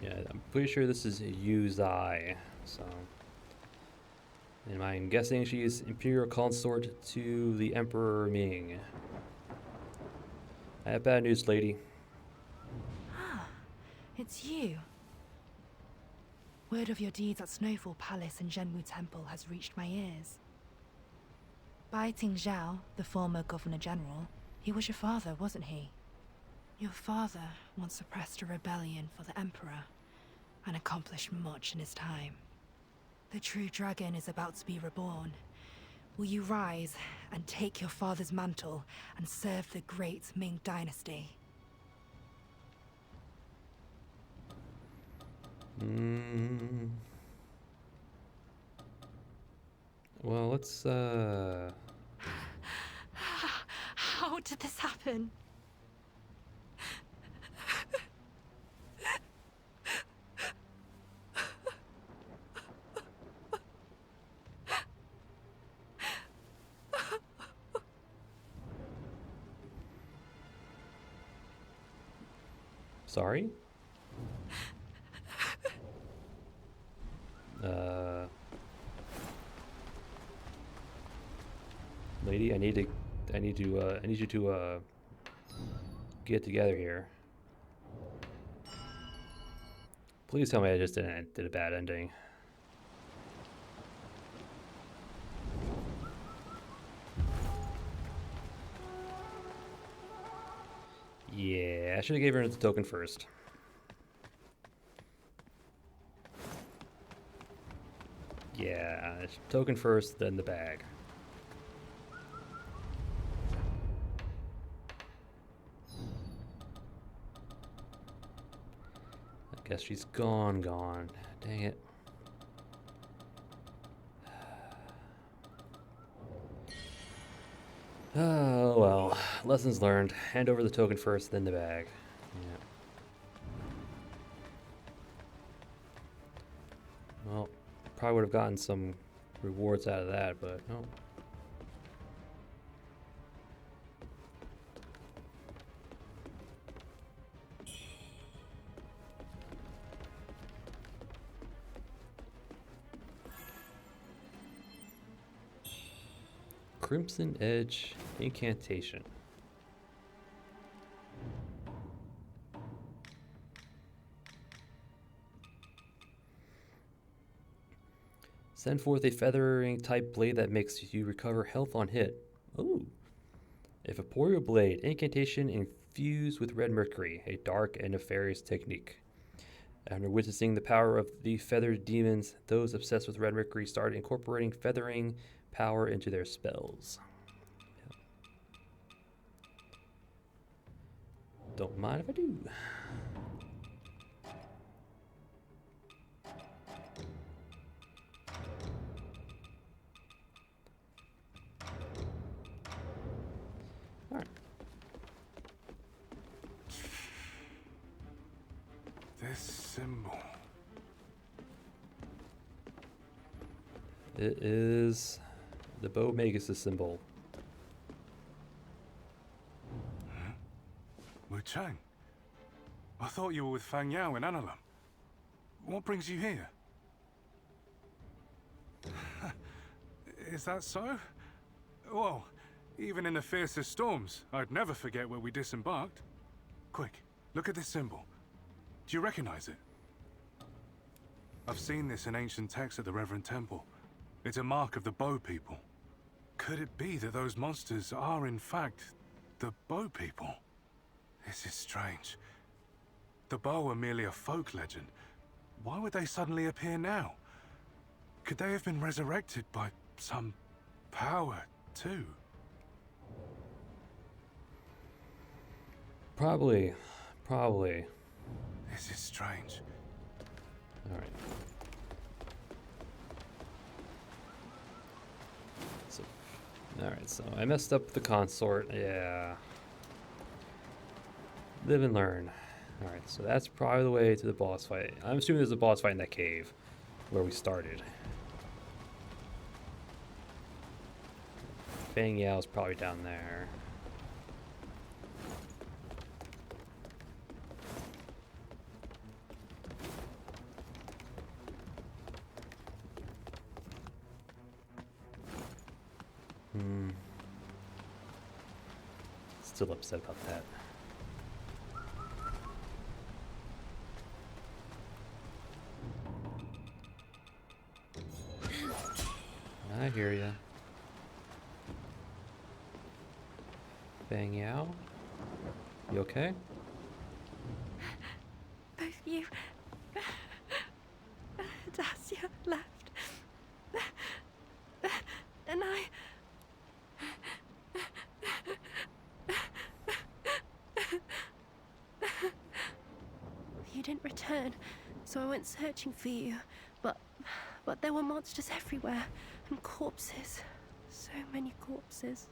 Yeah, I'm pretty sure this is Yu Zai, so... And I'm guessing she's Imperial Consort to the Emperor Ming. I have bad news, lady. Ah, it's you. Word of your deeds at Snowfall Palace and Zhenwu Temple has reached my ears. Bai Zhao, the former Governor General, he was your father, wasn't he? Your father once suppressed a rebellion for the Emperor and accomplished much in his time. The true dragon is about to be reborn. Will you rise and take your father's mantle and serve the great Ming dynasty? Well, let's, How did this happen? Sorry? Lady, I need you to get together here. Please tell me I just did a bad ending. I should have gave her the token first. Yeah, token first, then the bag. I guess she's gone. Dang it. Oh, well. Lessons learned. Hand over the token first, then the bag. Yeah. Well, probably would have gotten some rewards out of that, but no. Crimson Edge Incantation. Send forth a feathering type blade that makes you recover health on hit. Ooh. A Vaporeal Blade. Incantation infused with red mercury. A dark and nefarious technique. After witnessing the power of the feathered demons, those obsessed with red mercury started incorporating feathering power into their spells. Yep. Don't mind if I do. Alright. This symbol. It is the Bai Magus' symbol. Wuchang. I thought you were with Fang Yao in Analum. What brings you here? Is that so? Well, even in the fiercest storms, I'd never forget where we disembarked. Quick, look at this symbol. Do you recognize it? I've seen this in ancient texts at the Reverend Temple. It's a mark of the Bai people. Could it be that those monsters are, in fact, the Bai people? This is strange. The Bai were merely a folk legend. Why would they suddenly appear now? Could they have been resurrected by some power, too? Probably. This is strange. Alright. Alright, so I messed up the consort. Yeah. Live and learn. Alright, so that's probably the way to the boss fight. I'm assuming there's a boss fight in that cave where we started. Fang Yao's probably down there. Still upset about that. I hear ya. Fang Yao? You okay? Both you Dacia left. And I... You didn't return, so I went searching for you. But there were monsters everywhere, and corpses. So many corpses.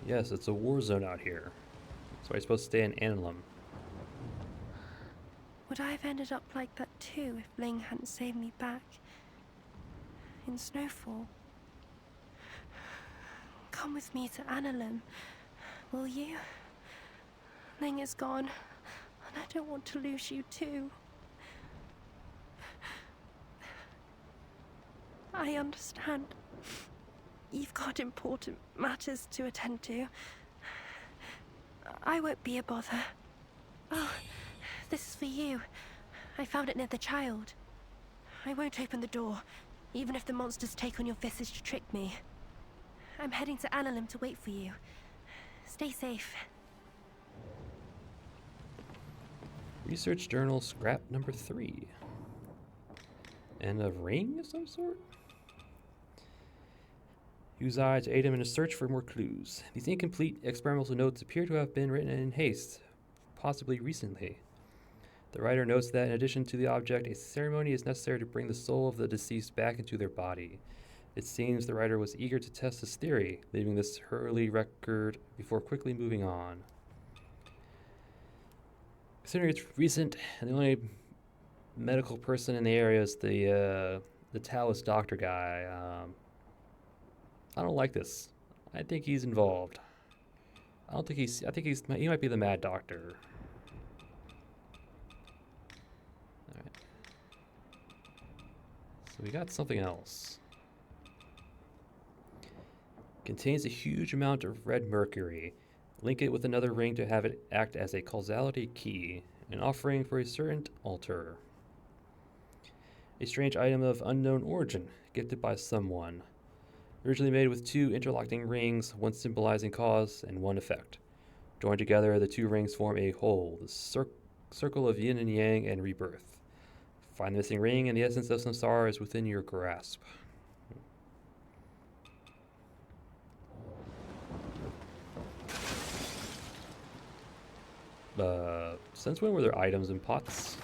Yes, it's a war zone out here. So I'm supposed to stay in Analum. Would I have ended up like that too if Ling hadn't saved me back? In Snowfall? Come with me to Analum, will you? Ling is gone, and I don't want to lose you too. I understand. You've got important matters to attend to. I won't be a bother. Oh, this is for you. I found it near the child. I won't open the door, even if the monsters take on your visage to trick me. I'm heading to Analum to wait for you. Stay safe. Research journal scrap number 3. And a ring of some sort? Use I to aid him in a search for more clues. These incomplete experimental notes appear to have been written in haste, possibly recently. The writer notes that in addition to the object, a ceremony is necessary to bring the soul of the deceased back into their body. It seems the writer was eager to test this theory, leaving this early record before quickly moving on. Considering it's recent, and the only medical person in the area is the Taoist doctor guy, I don't like this. I think he's involved. I think he might be the mad doctor. Alright. So we got something else. Contains a huge amount of red mercury. Link it with another ring to have it act as a causality key, an offering for a certain altar. A strange item of unknown origin, gifted by someone. Originally made with 2 interlocking rings, one symbolizing cause and one effect. Joined together, the 2 rings form a whole, the circle of yin and yang and rebirth. Find the missing ring, and the essence of samsara is within your grasp. Since when were there items in pots?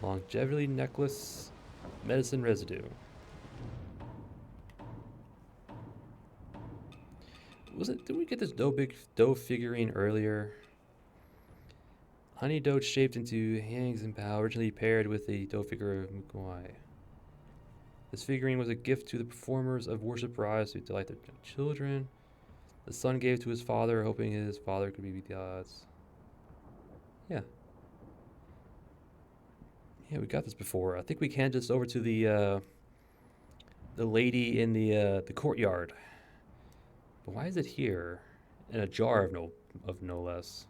Longevity necklace, medicine residue. Did we get this dough figurine earlier? Honey dough shaped into hangs and bow, originally paired with the dough figure of Mukwai. This figurine was a gift to the performers of worship rise to delight their children. The son gave to his father, hoping his father could beat the odds. Yeah. Yeah, we got this before. I think we can just over to the lady in the courtyard. But why is it here? In a jar of no less.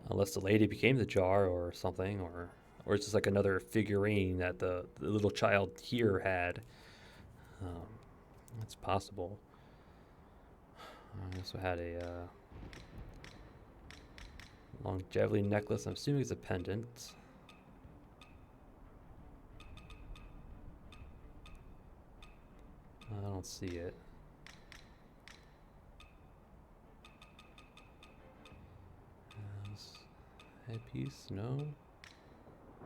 Unless the lady became the jar or something, or it's just like another figurine that the little child here had. That's possible. I also had a longevity necklace. I'm assuming it's a pendant. I don't see it. Headpiece? No.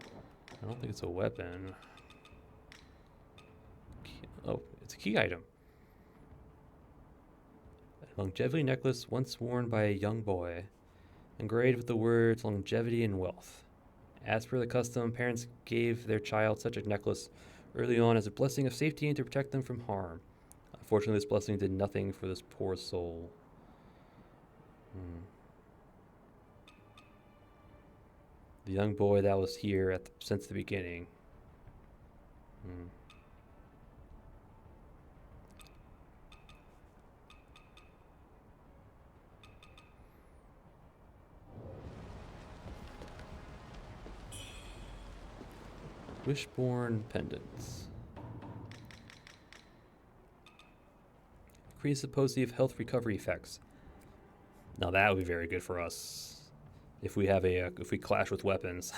I don't think it's a weapon. Oh, it's a key item. A longevity necklace once worn by a young boy, engraved with the words longevity and wealth. As per the custom, parents gave their child such a necklace early on as a blessing of safety and to protect them from harm. Unfortunately, this blessing did nothing for this poor soul. The young boy that was here since the beginning. Wishborn pendants. Increase the potency of health recovery effects. Now that would be very good for us. If we clash with weapons.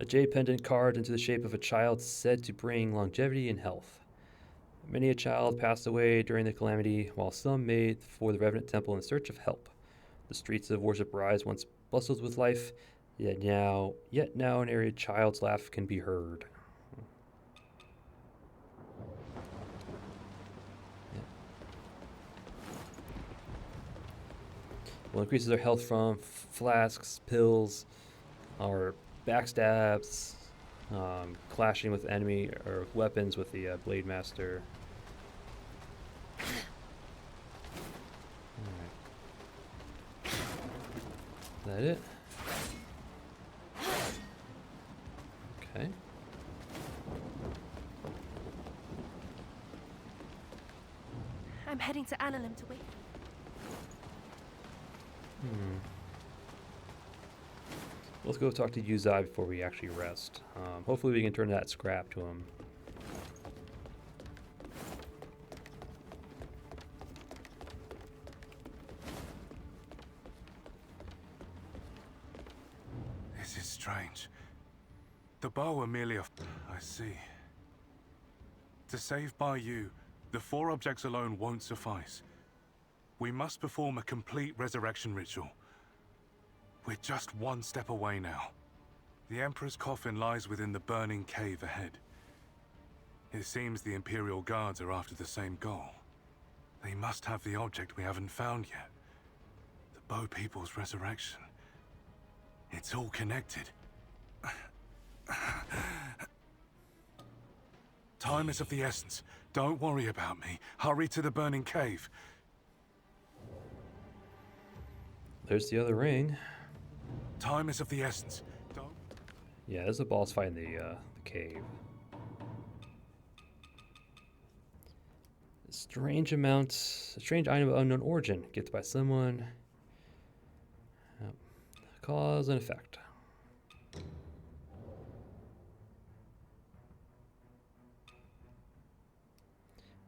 A jade pendant carved into the shape of a child said to bring longevity and health. Many a child passed away during the calamity, while some made for the Revenant Temple in search of help. The streets of Worship Rise once bustled with life, yet now nary a child's laugh can be heard. Well, increases their health from flasks, pills, or backstabs, clashing with enemy or weapons with the Blade Master. Alright. Is that it? Okay. I'm heading to Annalum to wait. Let's go talk to Yuzai before we actually rest. Hopefully we can turn that scrap to him. This is strange. The bow are merely a... I see. To save Bai Yu, the 4 objects alone won't suffice. We must perform a complete resurrection ritual. We're just one step away now. The Emperor's coffin lies within the burning cave ahead. It seems the Imperial Guards are after the same goal. They must have the object we haven't found yet. The Bo people's resurrection. It's all connected. Time is of the essence. Don't worry about me. Hurry to the burning cave. There's the other ring. Time is of the essence. Don't... Yeah, there's a boss fight in the cave. A strange item of unknown origin. Gifted by someone. Yep. Cause and effect.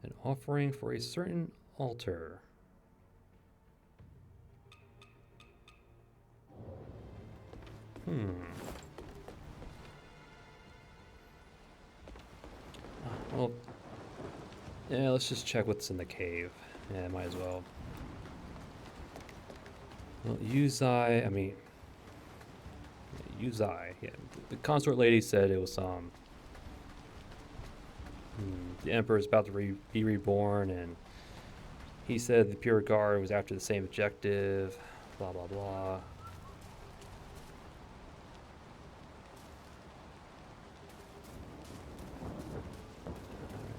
An offering for a certain altar. Well, yeah, let's just check what's in the cave. Yeah, might as well. Well, Yuzai, yeah. The consort lady said it was, the Emperor is about to be reborn, and he said the Pure Guard was after the same objective, blah, blah, blah.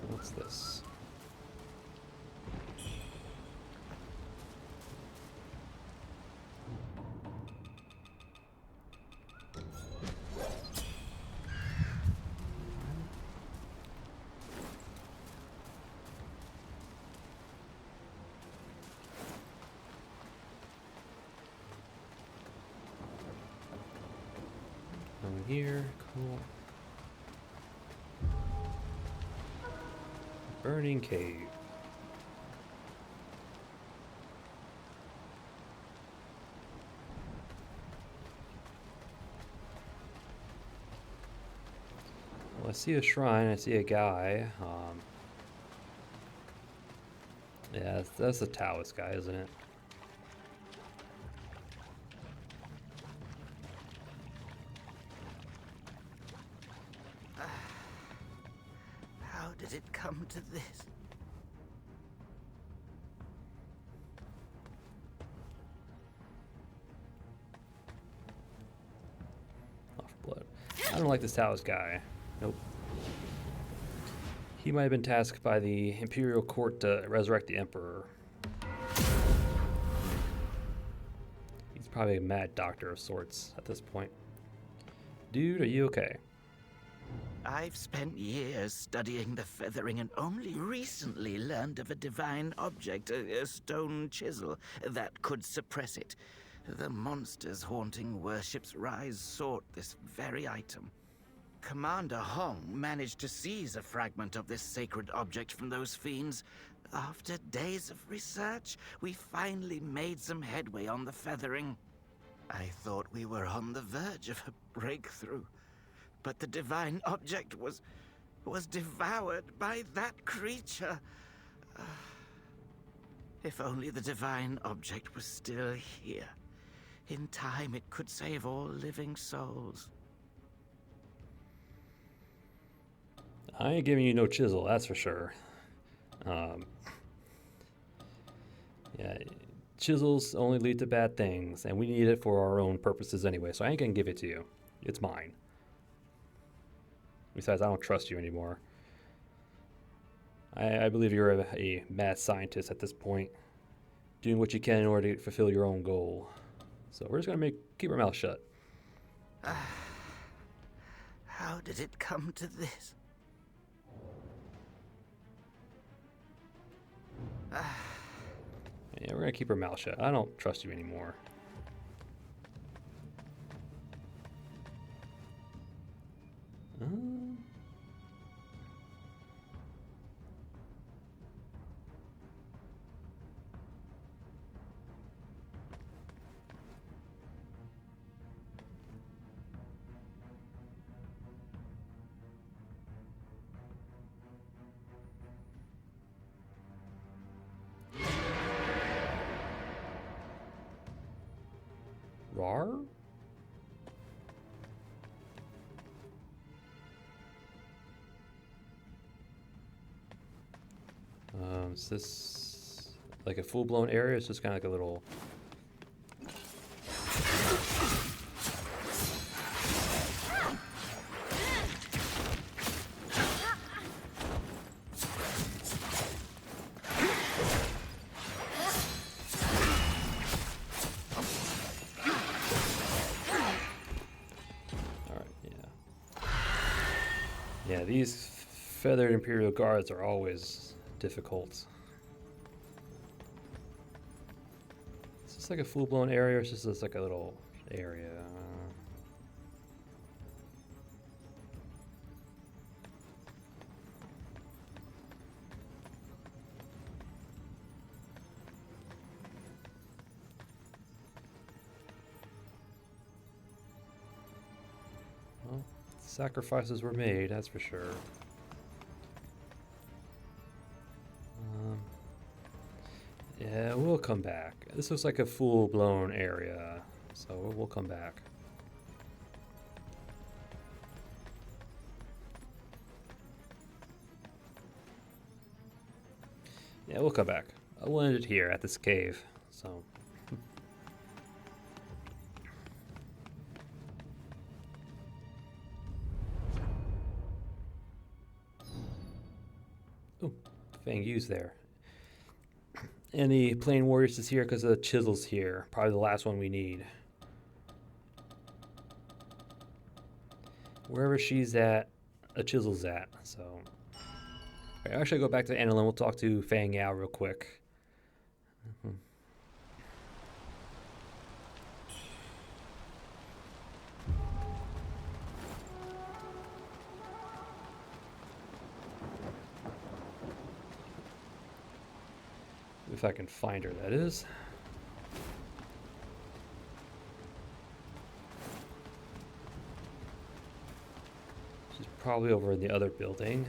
What's this? Over here, cool. Burning cave. Well, I see a shrine, I see a guy. Yeah, that's the Taoist guy, isn't it? How did it come to this? Off blood. I don't like this Taoist guy. Nope. He might have been tasked by the Imperial Court to resurrect the Emperor. He's probably a mad doctor of sorts at this point. Dude, are you okay? I've spent years studying the feathering and only recently learned of a divine object, a stone chisel, that could suppress it. The monsters haunting Worship's Rise sought this very item. Commander Hong managed to seize a fragment of this sacred object from those fiends. After days of research, we finally made some headway on the feathering. I thought we were on the verge of a breakthrough. But the divine object was devoured by that creature. If only the divine object was still here. In time, it could save all living souls. I ain't giving you no chisel, that's for sure. Yeah, chisels only lead to bad things, and we need it for our own purposes anyway, so I ain't gonna give it to you. It's mine. Besides, I don't trust you anymore. I believe you're a mad scientist at this point, doing what you can in order to fulfill your own goal. So we're just gonna keep our mouth shut. How did it come to this? Yeah, we're gonna keep our mouth shut. I don't trust you anymore. Rar? Is this like a full-blown area? It's just kind of like a little... Alright, yeah. Yeah, these feathered Imperial Guards are always difficult. Is this like a full-blown area, or is this just like a little area? Well, sacrifices were made, that's for sure. Yeah, we'll come back. This looks like a full-blown area, so we'll come back. Yeah, we'll come back. We'll end it here at this cave, so... Ooh, Fang Yu's there. And the Plain Warriors is here because the Chisel's here. Probably the last one we need. Wherever she's at, a Chisel's at. So, right, actually, go back to Annalyn. We'll talk to Fang Yao real quick. If I can find her, that is. She's probably over in the other building.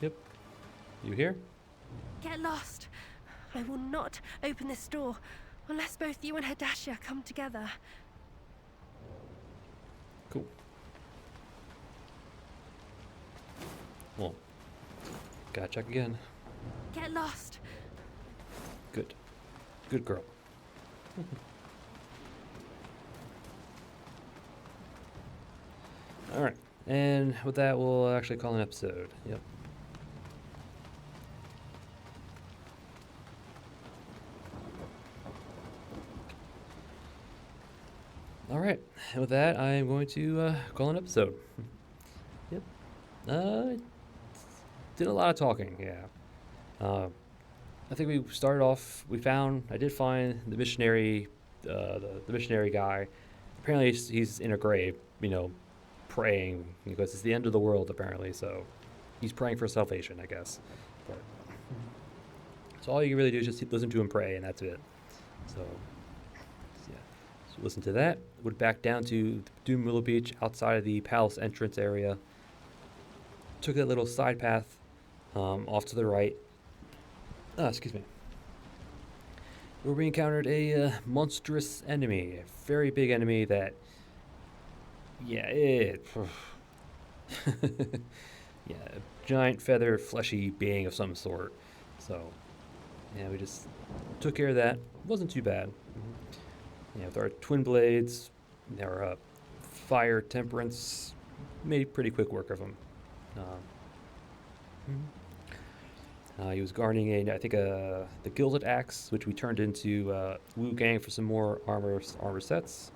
Yep. You here? Get lost. I will not open this door unless both you and Hadashia come together. Cool. Well, gotta check again. Get lost. Good. Good girl. Alright. And with that, we'll actually call an episode. Yep. Alright, and with that, I am going to call an episode. Yep. Did a lot of talking, yeah. I think we started off, I did find the missionary, the missionary guy. Apparently he's in a grave, you know, praying, because it's the end of the world, apparently, so he's praying for salvation, I guess. But, so all you can really do is just listen to him pray, and that's it. So... listen to that. Would back down to Doom Willow Beach outside of the palace entrance area. Took that little side path off to the right. Excuse me. Where we encountered a monstrous enemy. A very big enemy that... Yeah, it... yeah, a giant feather fleshy being of some sort. So, yeah, we just took care of that. Wasn't too bad. Yeah, with our twin blades, our fire temperance, made pretty quick work of him. He was guarding I think the gilded axe, which we turned into Wu Gang for some more armor sets.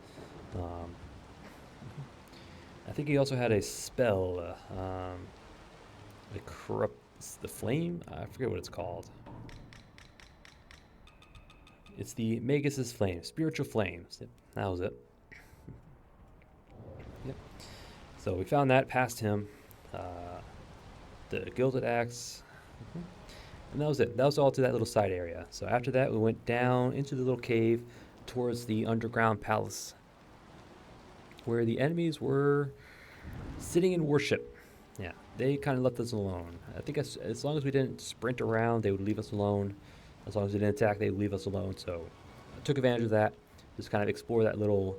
I think he also had a spell, it corrupts the flame. I forget what it's called. It's the Magus's flame, spiritual flames. Yep, that was it. Yep. So we found that past him. The gilded axe. And that was it. That was all to that little side area. So after that, we went down into the little cave towards the underground palace, where the enemies were sitting in worship. Yeah, they kind of left us alone. I think as long as we didn't sprint around, they would leave us alone. As long as we didn't attack, they would leave us alone. So I took advantage of that. Just kind of explore that little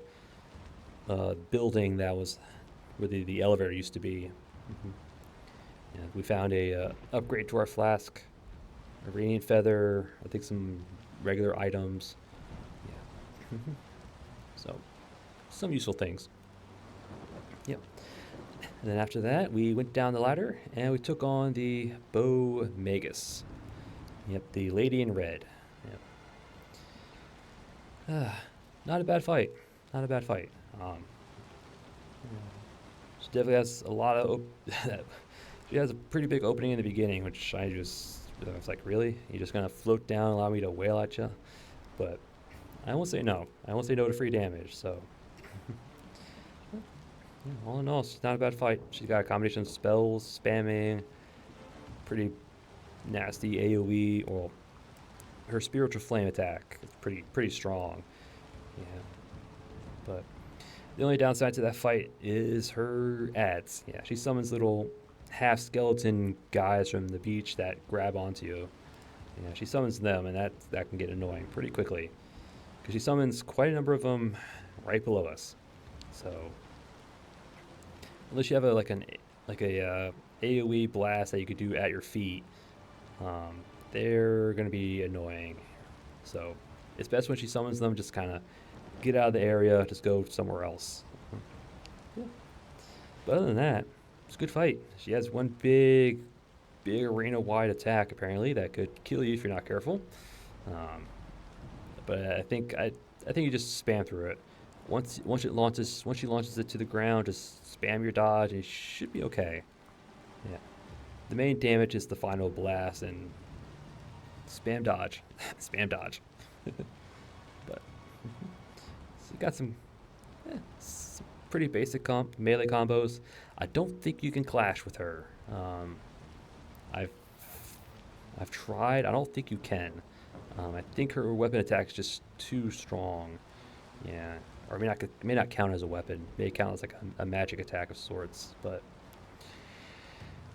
building that was where the elevator used to be. And we found a upgrade to our flask, a radiant feather, I think some regular items. Yeah. So some useful things. Yep. And then after that, we went down the ladder and we took on the Bai Magus. Yep, the lady in red. Yep. Not a bad fight. Not a bad fight. She definitely has a lot of. She has a pretty big opening in the beginning, which I was like, really? You're just gonna float down, allow me to wail at you? But I won't say no. I won't say no to free damage. So. All in all, it's not a bad fight. She's got a combination of spells, spamming, pretty nasty AoE, or her spiritual flame attack is pretty strong. Yeah. But the only downside to that fight is her ads. Yeah, she summons little half skeleton guys from the beach that grab onto you. Yeah, she summons them, and that can get annoying pretty quickly, because she summons quite a number of them right below us. So unless you have a AoE blast that you could do at your feet, they're gonna be annoying. So it's best when she summons them, just kind of get out of the area, just go somewhere else. Yeah. But other than that, it's a good fight. She has one big arena-wide attack apparently that could kill you if you're not careful. But I think you just spam through it. Once she launches it to the ground, just spam your dodge and you should be okay. Yeah. The main damage is the final blast and spam dodge. Spam dodge. But so you got some pretty basic melee combos. I don't think you can clash with her. I've tried. I don't think you can. I think her weapon attack is just too strong. Yeah. Or it may not count as a weapon. It may count as like a magic attack of sorts. But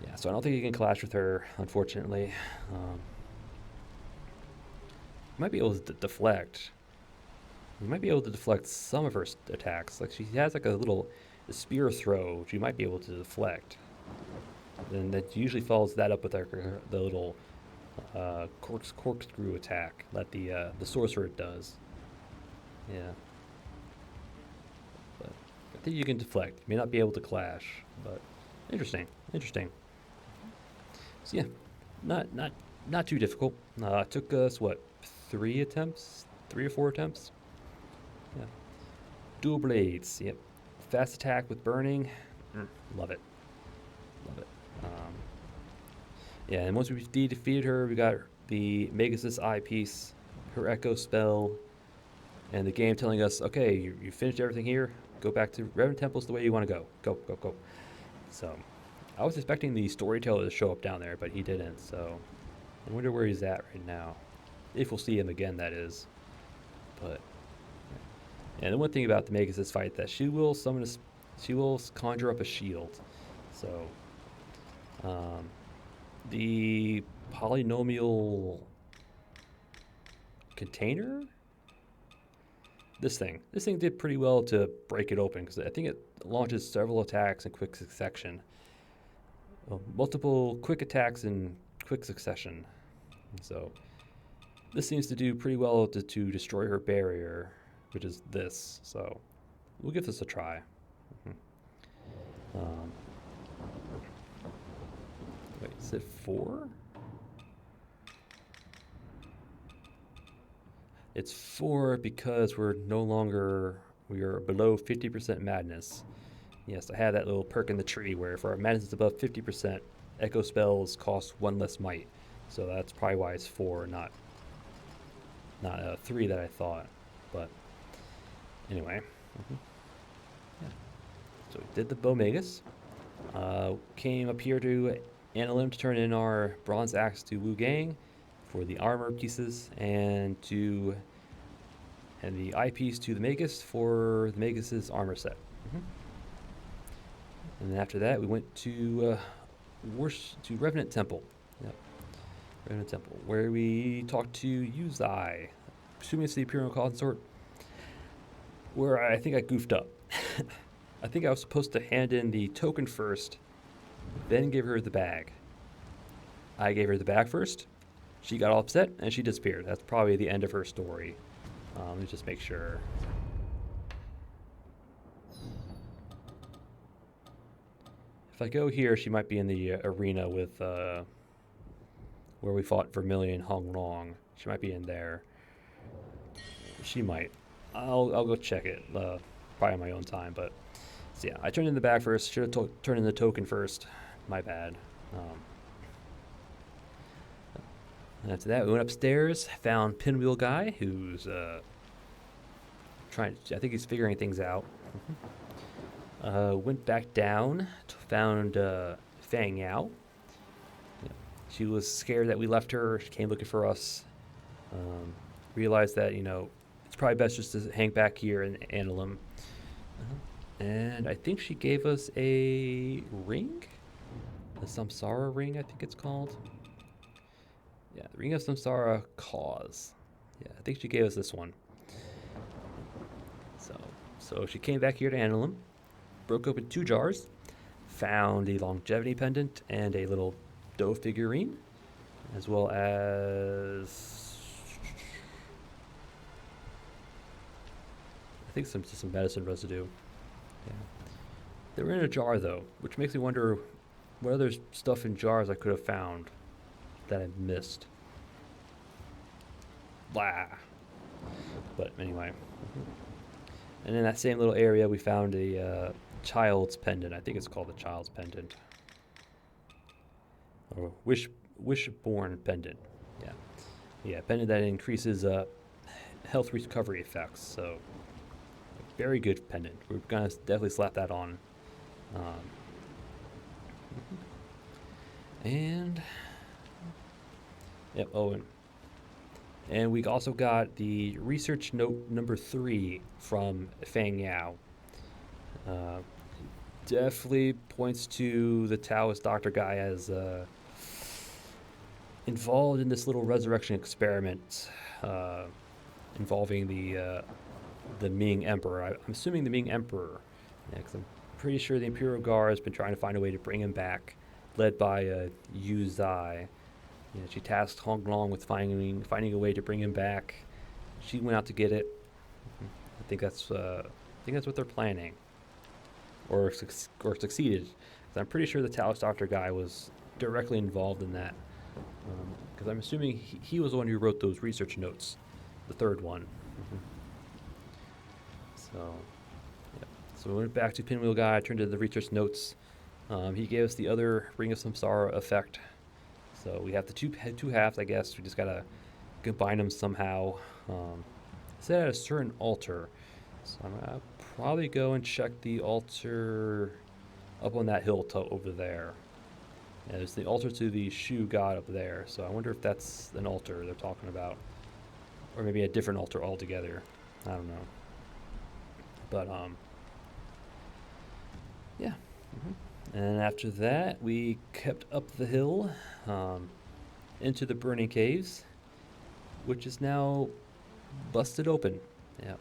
yeah, so I don't think you can clash with her, unfortunately. You might be able to deflect. You might be able to deflect some of her attacks. Like she has like a little spear throw, which you might be able to deflect. And that usually follows that up with the little corkscrew attack that the sorcerer does. Yeah. But I think you can deflect. You may not be able to clash, but interesting. So yeah, not too difficult. It took us what, 3 or 4 attempts? Yeah. Dual blades. Yep. Fast attack with burning. Love it. Yeah, and once we defeated her, we got the Magus' eyepiece, her echo spell, and the game telling us, okay, you finished everything here. Go back to Revenant Temple's the way you want to go. Go. So I was expecting the storyteller to show up down there, but he didn't. So I wonder where he's at right now. If we'll see him again, that is. But yeah. And the one thing about the Magus' fight that she will conjure up a shield. So the polynomial container, this thing did pretty well to break it open, because I think it launches several attacks in quick succession. Multiple quick attacks in quick succession. So this seems to do pretty well to destroy her barrier, which is this. So we'll give this a try. Wait, is it 4? It's 4 because we are below 50% madness. Yes, I had that little perk in the tree where if our madness is above 50%, echo spells cost 1 less might. So that's probably why it's 4, not 3 that I thought. But anyway. Yeah. So we did the Bai Magus. Came up here to Annalym to turn in our bronze axe to Wu Gang for the armor pieces, and the eyepiece to the Magus for the Magus's armor set. And then after that, we went to Revenant Temple. Yep. Revenant Temple, where we talked to Yuzai, assuming it's the Imperial Consort, where I think I goofed up. I think I was supposed to hand in the token first, then give her the bag. I gave her the bag first. She got all upset, and she disappeared. That's probably the end of her story. Let me just make sure. If I go here, she might be in the arena with where we fought Vermilion Honglong. She might be in there. She might. I'll go check it. Probably on my own time. But so yeah, I turned in the bag first. Should have turned in the token first. My bad. And after that, we went upstairs, found Pinwheel Guy, who's I think he's figuring things out. Went back down, found Fang Yao. Yeah. She was scared that we left her. She came looking for us. Realized that, it's probably best just to hang back here in Annalym. And I think she gave us a ring? The Samsara ring, I think it's called. Yeah, the Ring of Samsara Cause. Yeah, I think she gave us this one. So she came back here to Annalym, broke open 2 jars, found a longevity pendant and a little dough figurine, as well as I think some medicine residue. Yeah. They were in a jar though, which makes me wonder what other stuff in jars I could have found that I missed. Blah. But anyway. And in that same little area, we found a child's pendant. I think it's called the child's pendant. Or wishborn pendant. Yeah. Yeah, pendant that increases health recovery effects. So, very good pendant. We're going to definitely slap that on. And... Yep, and we also got the research note number 3 from Fang Yao. Definitely points to the Taoist doctor guy as involved in this little resurrection experiment involving the Ming Emperor. I'm assuming the Ming Emperor, because I'm pretty sure the Imperial Guard has been trying to find a way to bring him back, led by Yu Zai. Yeah, she tasked Honglong with finding a way to bring him back. She went out to get it. I think that's what they're planning, or succeeded. I'm pretty sure the Taoist doctor guy was directly involved in that, because I'm assuming he was the one who wrote those research notes, the 3rd one. So we went back to Pinwheel Guy, turned in the research notes. He gave us the other Ring of Samsara effect. So we have the two halves, I guess. We just gotta combine them somehow. Set at a certain altar. So I'm gonna probably go and check the altar up on that hill over there. Yeah, there's the altar to the shoe god up there. So I wonder if that's an altar they're talking about, or maybe a different altar altogether. I don't know. But yeah. And after that, we kept up the hill into the burning caves, which is now busted open. Yeah.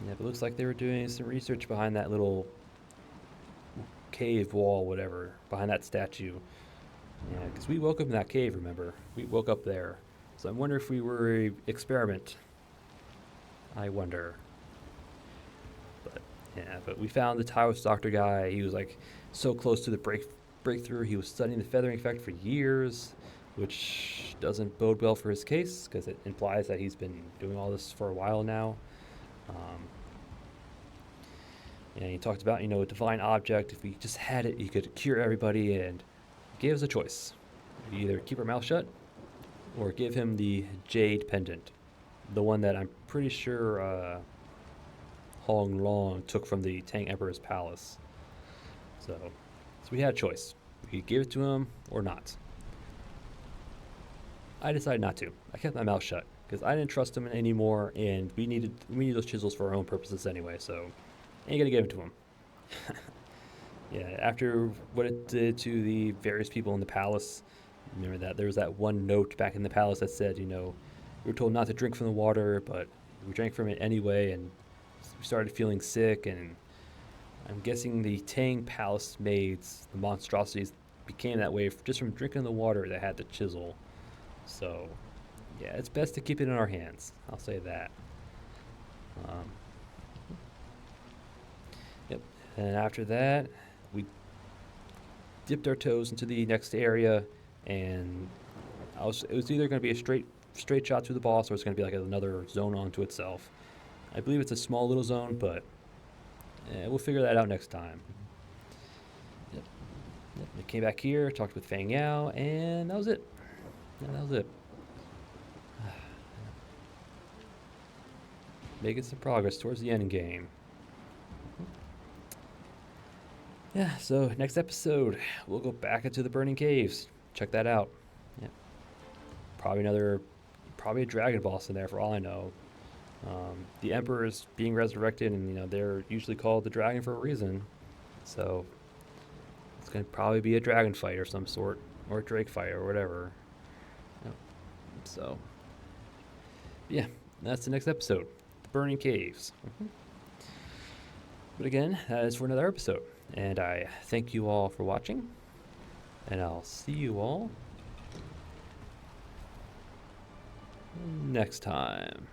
Yeah, but it looks like they were doing some research behind that little cave wall, whatever, behind that statue. Yeah, because we woke up in that cave, remember? We woke up there. So I wonder if we were an experiment. I wonder. Yeah, but we found the Taoist doctor guy. He was like so close to the breakthrough. He was studying the feathering effect for years, which doesn't bode well for his case because it implies that he's been doing all this for a while now. And he talked about, a divine object. If we just had it, he could cure everybody, and gave us a choice. We either keep our mouth shut or give him the jade pendant. The one that I'm pretty sure Hong Long took from the Tang Emperor's palace. So we had a choice. We could give it to him or not. I decided not to. I kept my mouth shut because I didn't trust him anymore, and we need those chisels for our own purposes anyway. So I ain't gonna give it to him. Yeah, after what it did to the various people in the palace, remember that there was that one note back in the palace that said, we were told not to drink from the water, but we drank from it anyway, and we started feeling sick. And I'm guessing the Tang Palace maids, the monstrosities, became that way just from drinking the water that had the chisel. So, yeah, it's best to keep it in our hands. I'll say that. Yep. And after that, we dipped our toes into the next area, and it was either going to be a straight shot to the boss, or it's going to be like another zone onto itself. I believe it's a small little zone, but we'll figure that out next time. Yep. We came back here, talked with Fang Yao, and that was it. Yeah, that was it. Making some progress towards the end game. Yeah, so next episode, we'll go back into the Burning Caves. Check that out. Yeah. Probably a dragon boss in there for all I know. The Emperor is being resurrected, and they're usually called the dragon for a reason. So it's going to probably be a dragon fight or some sort, or a drake fight or whatever. So, yeah, that's the next episode, the Burning Caves. But again, that is for another episode, and I thank you all for watching, and I'll see you all next time.